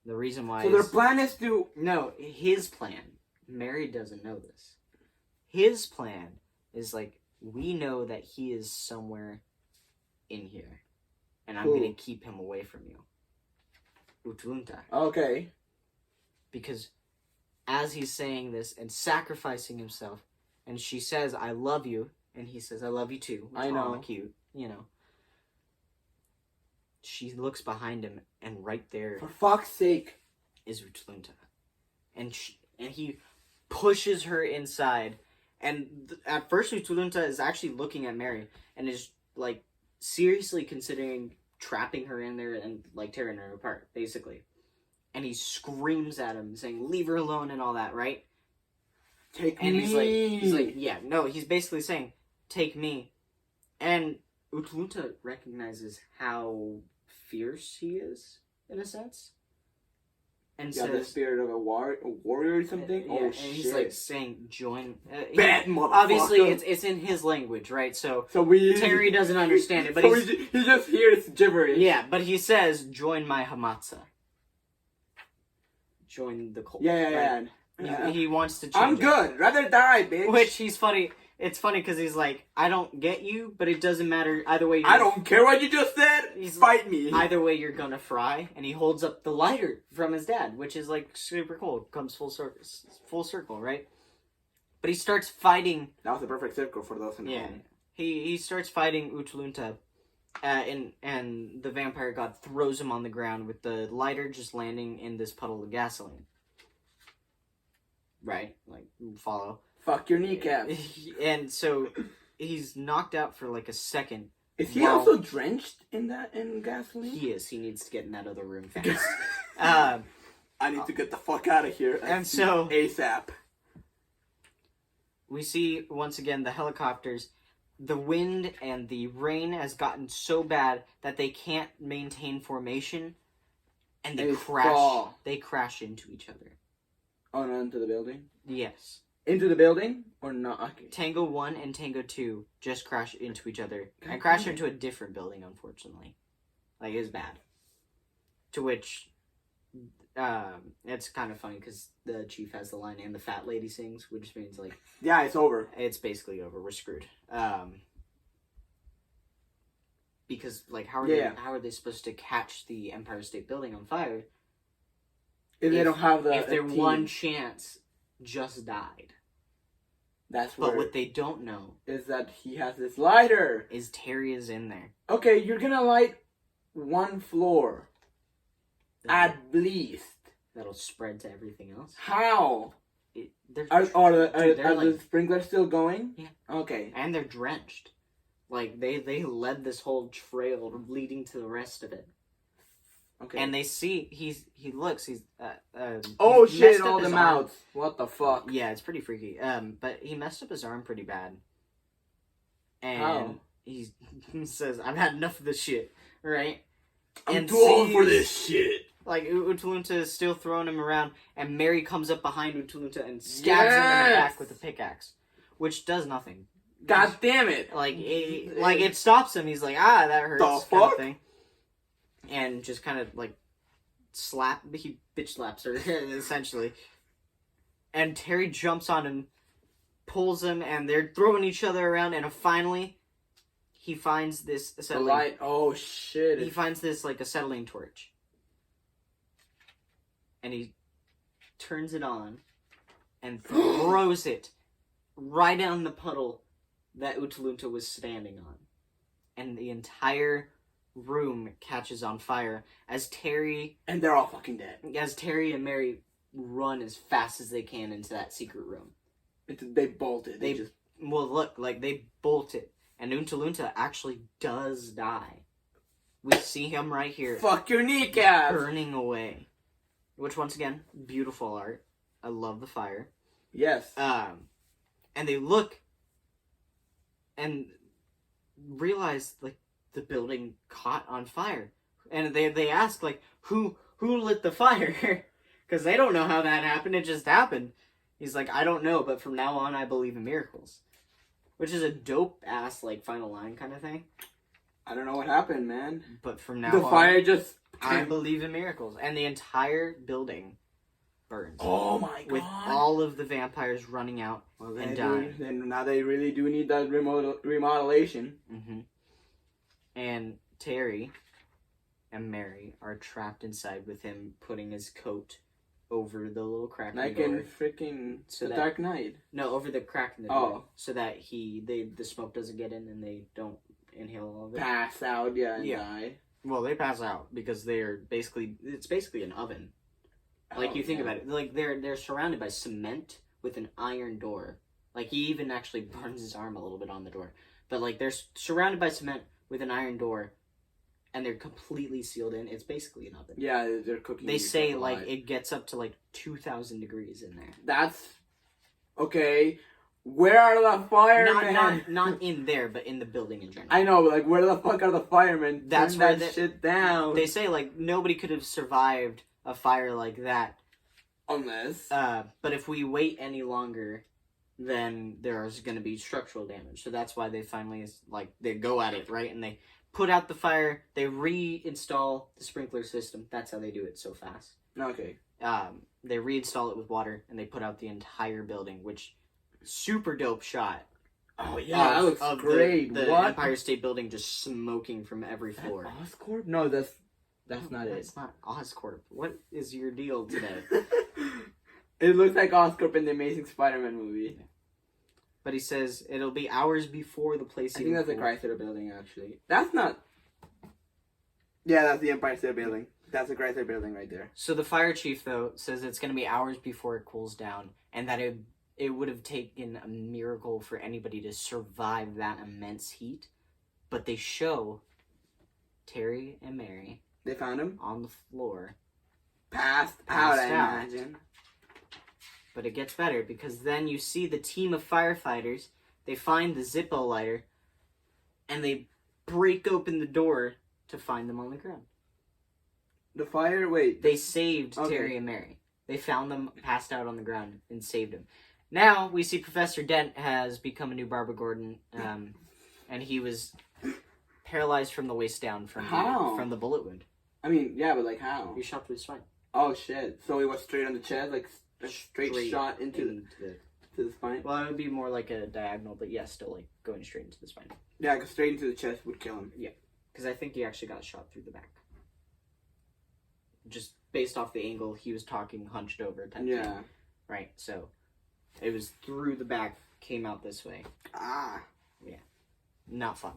The reason why So their plan is to... No, his plan. Mary doesn't know this. His plan is like, we know that he is somewhere in here. And I'm going to keep him away from you. Utlunta. Okay. Because as he's saying this and sacrificing himself, and she says, I love you, and he says, I love you too. I know. Cute, you know. She looks behind him, and right there... For fuck's sake. ...is Utlunta. And he pushes her inside. And at first, Utlunta is actually looking at Mary, and is, like, seriously considering trapping her in there and, like, tearing her apart, basically. And he screams at him, saying, leave her alone and all that, right? Take and me! He's like, yeah, no, he's basically saying, take me. And Utlunta recognizes how fierce he is, in a sense. And says, the spirit of a warrior or something? Yeah, and shit. he's like saying, join. Bad motherfucker! Obviously, it's in his language, right? So Terry doesn't understand it, but he just hears gibberish. Yeah, but he says, join my Hamatsa. Join the cult. Yeah. He wants to change I'm good. Rather die, bitch. Which he's funny. It's funny because he's like, I don't get you, but it doesn't matter. Either way, I don't care what you just said. Fight me. Either way, you're gonna fry. And he holds up the lighter from his dad, which is like super cool. Comes full circle, right? But he starts fighting. That was a perfect circle for those in the home. He starts fighting Utlunta, and the vampire god throws him on the ground with the lighter just landing in this puddle of gasoline. Right, like follow. Fuck your kneecap. And so he's knocked out for like a second. Is he also drenched in gasoline? He is. He needs to get in that other room fast. I need to get the fuck out of here. And so ASAP. We see once again the helicopters. The wind and the rain has gotten so bad that they can't maintain formation, and they crash. Fall. They crash into each other. Oh, no, into the building? Yes. Into the building? Or not? Okay. Tango 1 and Tango 2 just crash into each other. And crash into a different building, unfortunately. Like, it was bad. To which, it's kind of funny, because the chief has the line, and the fat lady sings, which means, like... Yeah, it's over. It's basically over. We're screwed. Because, like, how are they supposed to catch the Empire State Building on fire... If they don't have if their one chance just died. That's where... But what they don't know... is that he has this lighter. Is Terry is in there. Okay, you're gonna light one floor. At least. that'll spread to everything else. How? They're Are like, the sprinklers still going? Yeah. Okay. And they're drenched. Like, they led this whole trail leading to the rest of it. Okay. And they see, he looks, oh he's shit, messed up all the his mouths. arm. What the fuck? Yeah, it's pretty freaky. But he messed up his arm pretty bad. And How? he says, I've had enough of this shit. Right? I'm too old for this shit. Like, Untulunta is still throwing him around, and Mary comes up behind Untulunta and stabs him in the back with a pickaxe. Which does nothing. God damn it! Like, it stops him. He's like, that hurts. The kind fuck? of thing. And just kind of, like, he bitch slaps her, essentially. And Terry jumps on him, pulls him, and they're throwing each other around, and finally, he finds this acetylene. Light. Oh shit! He finds this, like, acetylene torch. And he turns it on and throws it right down the puddle that Untulunta was standing on. And the entire room catches on fire as Terry... And they're all fucking dead. As Terry and Mary run as fast as they can into that secret room. They bolted. They just... Well, look, like, they bolted. And Untulunta actually does die. We see him right here. Fuck your kneecap! Burning away. Which, once again, beautiful art. I love the fire. Yes. And they look and realize, like, the building caught on fire. And they ask, like, who lit the fire? Because they don't know how that happened. It just happened. He's like, I don't know, but from now on, I believe in miracles. Which is a dope-ass, like, final line kind of thing. I don't know what happened, man. But from now on... The fire just... I believe in miracles. And the entire building burns. Oh my god. With all of the vampires running out and dying. And now they really do need that remodelation. Mm-hmm. And Terry and Mary are trapped inside with him putting his coat over the little crack in the door. Like in freaking The Dark Knight. No, over the crack in the door. So that the smoke doesn't get in and they don't inhale all of it. Pass out, and die. Well, they pass out because it's basically an oven. Like, you think about it, like, they're surrounded by cement with an iron door. Like, he even actually burns his arm a little bit on the door. But, like, they're surrounded by cement with an iron door, and they're completely sealed in. It's basically an oven. Yeah, they're cooking. They say, like, it gets up to, like, 2,000 degrees in there. That's... Okay. Where are the firemen? Not in there, but in the building in general. I know, but, like, where the fuck are the firemen? That's Turn that shit down. They say, like, nobody could have survived a fire like that. Unless. But if we wait any longer, then there's going to be structural damage. So that's why they finally, like, they go at it, right? And they put out the fire, they reinstall the sprinkler system. That's how they do it so fast. Okay. They reinstall it with water, and they put out the entire building, which... Super dope shot. Oh yeah, that looks great. The Empire State Building just smoking from every floor. Oscorp? No, that's not it. It's not Oscorp. What is your deal today? It looks like Oscorp in the Amazing Spider-Man movie. Yeah. But he says it'll be hours before the place. I think that's the Chrysler Building, actually. That's not. Yeah, that's the Empire State Building. That's the Chrysler Building right there. So the fire chief, though, says it's going to be hours before it cools down, and that it would have taken a miracle for anybody to survive that immense heat. But they show Terry and Mary. They found him? On the floor. Passed out, I imagine. But it gets better, because then you see the team of firefighters. They find the Zippo lighter. And they break open the door to find them on the ground. The fire? Wait. They saved Terry and Mary. They found them passed out on the ground and saved them. Now, we see Professor Dent has become a new Barbara Gordon, and he was paralyzed from the waist down from the bullet wound. I mean, yeah, but like how? He shot through the spine. Oh shit! So he was straight on the chest, like a straight shot into the spine? Well, it would be more like a diagonal, but yeah, still like going straight into the spine. Yeah, because straight into the chest would kill him. Yeah, because I think he actually got shot through the back. Just based off the angle he was talking hunched over type thing. Right, so it was through the back, came out this way. Yeah. Not fun.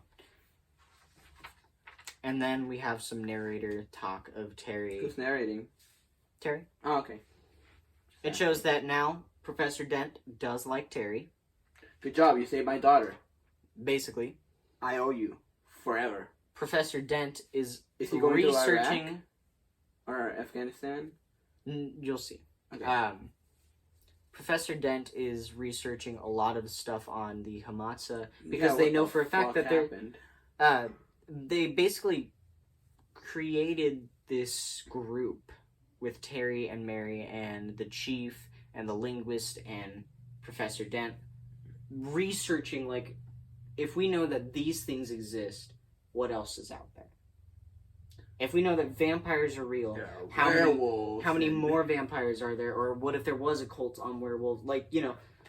And then we have some narrator talk of Terry. Who's narrating? Terry. Oh, okay. It shows that now Professor Dent does like Terry. Good job. You saved my daughter. Basically, I owe you forever. Professor Dent is Is he going researching. to Iraq or Afghanistan? You'll see. Okay. Professor Dent is researching a lot of stuff on the Hamatsa because Yeah, they what know the for a fact fuck that they're. happened? They basically created this group with Terry and Mary and the chief and the linguist and Professor Dent researching, like, if we know that these things exist, what else is out there? If we know that vampires are real, how many more vampires are there? Or what if there was a cult on werewolves? Like,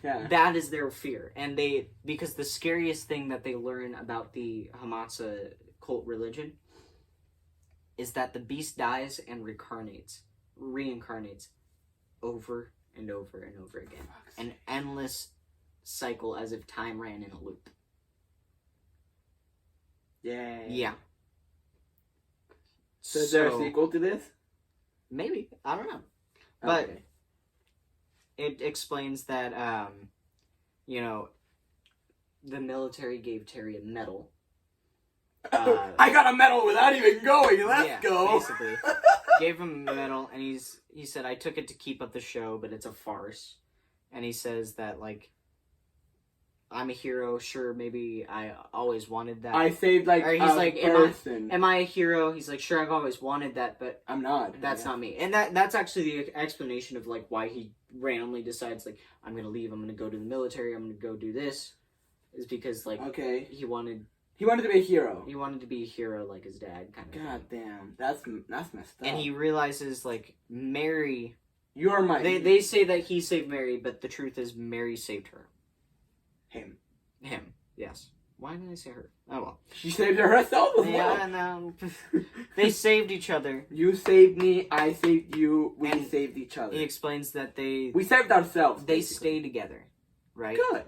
that is their fear. And because the scariest thing that they learn about the Hamatsa cult religion is that the beast dies and reincarnates over and over and over again. An endless cycle, as if time ran in a loop. Yeah. So is there a sequel to this? Maybe. I don't know. But Okay. it explains that, the military gave Terry a medal. I got a medal without even going. Let's go. Basically. Gave him a medal, and he said, I took it to keep up the show, but it's a farce. And he says that, like, I'm a hero, sure, maybe I always wanted that. I saved, like, he's like, person. Am I a hero? He's like, sure, I've always wanted that, but I'm not. That's not me. And that's actually the explanation of, like, why he randomly decides, like, I'm going to leave, I'm going to go to the military, I'm going to go do this. Is because, like, okay. he wanted to be a hero. He wanted to be a hero like his dad, kind of. God damn. That's messed up. And he realizes, like, Mary... You're my... They say that he saved Mary, but the truth is Mary saved her. Him, yes. Why did I say her? Oh, well. She saved herself as well. Yeah, no. They saved each other. You saved me, I saved you, we saved each other. He explains that we saved ourselves, They basically. stay together, right? Good.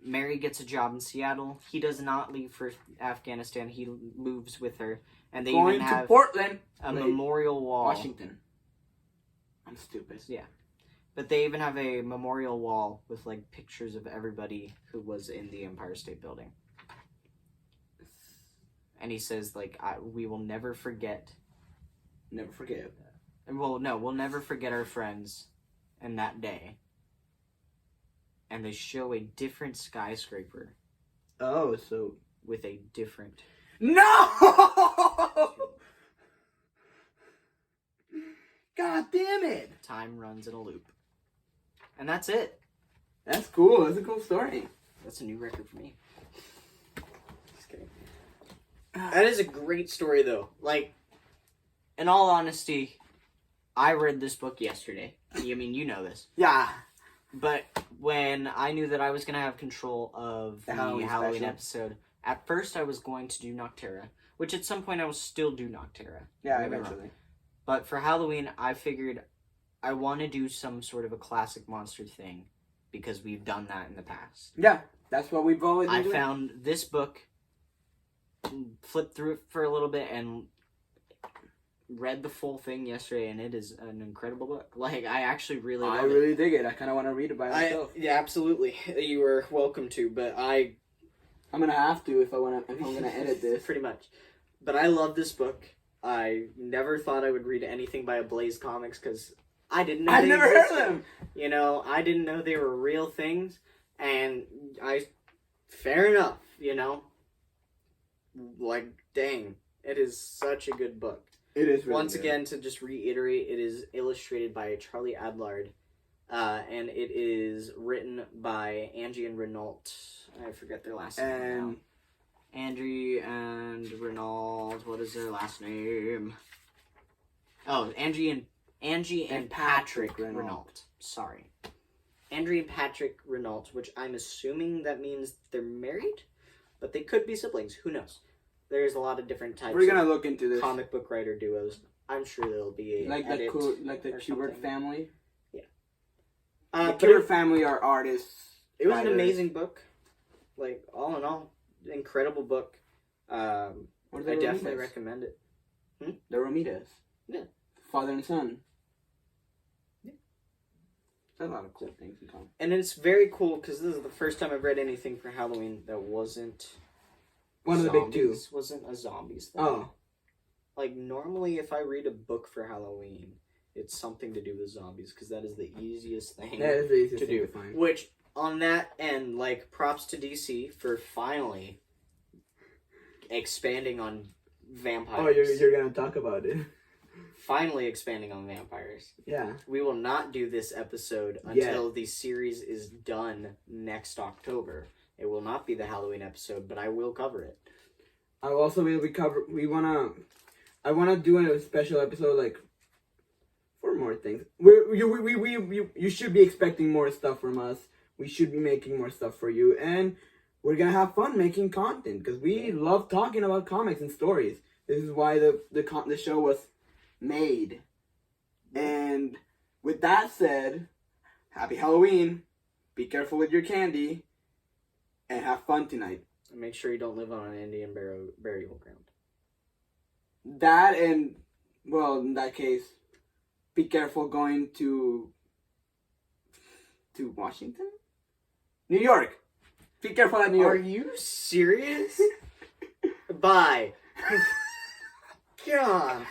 Mary gets a job in Seattle. He does not leave for Afghanistan. He moves with her. And they Going even to have Portland. a memorial wall. Washington. I'm stupid. Yeah. But they even have a memorial wall with, like, pictures of everybody who was in the Empire State Building. And he says, like, we will never forget. Never forgive. Well, no, we'll never forget our friends and that day. And they show a different skyscraper. Oh, so... With a different... No! God damn it! Time runs in a loop. And that's it. That's cool. That's a cool story. That's a new record for me. Just kidding. That is a great story, though. Like, in all honesty, I read this book yesterday. I mean, you know this. Yeah. But when I knew that I was going to have control of the Halloween episode, at first I was going to do Noctera, which at some point I will still do Noctera. Yeah, eventually. But for Halloween, I figured I want to do some sort of a classic monster thing because we've done that in the past. Yeah, that's what we've always been doing. I found this book, flipped through it for a little bit, and read the full thing yesterday, and it is an incredible book. Like, I actually really love it. I really dig it. I kind of want to read it by myself. Yeah, absolutely. You are welcome to, but I'm gonna have to if I'm gonna edit this. Pretty much. But I love this book. I never thought I would read anything by Blaze Comics because I didn't know I've never heard of them. You know, I didn't know they were real things, and fair enough, you know. Like, dang, it is such a good book. It is really Once good. again, to just reiterate, it is illustrated by Charlie Adlard, and it is written by Angie and Renault. I forget their last name now. Angie and Renault. What is their last name? Oh, Angie and Patrick Renault. Sorry. Angie and Patrick Renault, which I'm assuming that means they're married, but they could be siblings. Who knows? There's a lot of different types. We're gonna look into this. Comic book writer duos. I'm sure there'll be like the Kubert family. Yeah. The Kubert family are artists. It was an amazing book. Like, all in all, incredible book. I definitely recommend it. The Ramirez. Yeah. Father and son. There's a lot of cool things in comics. And it's very cool because this is the first time I've read anything for Halloween that wasn't one of the big two. Wasn't a zombies thing. Oh. Like, normally if I read a book for Halloween, it's something to do with zombies because that is the easiest thing That is the easiest to thing do. to find. Which, on that end, like, props to DC for finally expanding on vampires. Oh, you're gonna talk about it. Finally expanding on vampires. Yeah. We will not do this episode until the series is done next October. It will not be the Halloween episode, but I will cover it. I also will cover. I wanna do a special episode like for more things. You should be expecting more stuff from us. We should be making more stuff for you, and we're gonna have fun making content because we love talking about comics and stories. This is why the show was made. And with that said, happy Halloween. Be careful with your candy, and have fun tonight. And make sure you don't live on an Indian burial ground. That and, well, in that case, be careful going to Washington? New York. Be careful at New York. Are you serious? Bye. God.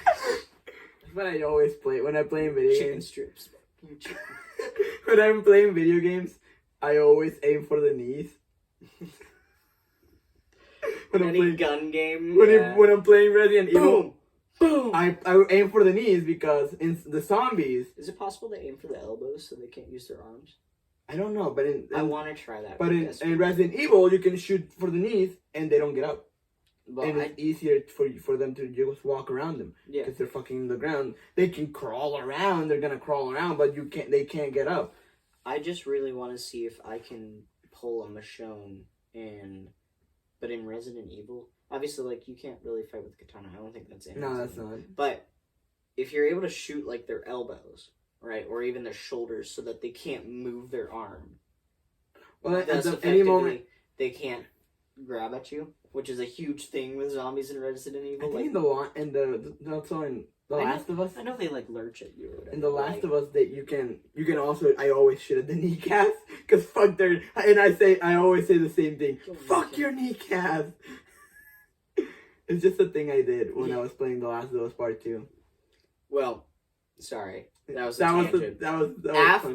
But I always play when I'm playing video Chicken games. strips. When I'm playing video games, I always aim for the knees. When I'm playing gun game. when I'm playing Resident Evil, Boom. I aim for the knees because in the zombies. Is it possible to aim for the elbows so they can't use their arms? I don't know, but I want to try that. But in Resident Evil, you can shoot for the knees and they don't get up. But and it's easier for them to just walk around them. Yeah. Because they're fucking in the ground. They can crawl around. They're gonna crawl around, but they can't get up. I just really want to see if I can pull a Michonne but in Resident Evil, obviously, like, you can't really fight with katana. I don't think that's in. No, that's not. But if you're able to shoot, like, their elbows, right, or even their shoulders so that they can't move their arm. Well, thus at any moment they can't grab at you, which is a huge thing with zombies in Resident Evil. I think also in The Last of Us. I know they like lurch at you or whatever. In The Last of Us, that you can also. I always shoot at the kneecaps because fuck their. And I always say the same thing. Fuck your kneecaps. It's just a thing I did when I was playing The Last of Us Part 2. Well, sorry, that was That was fun. after.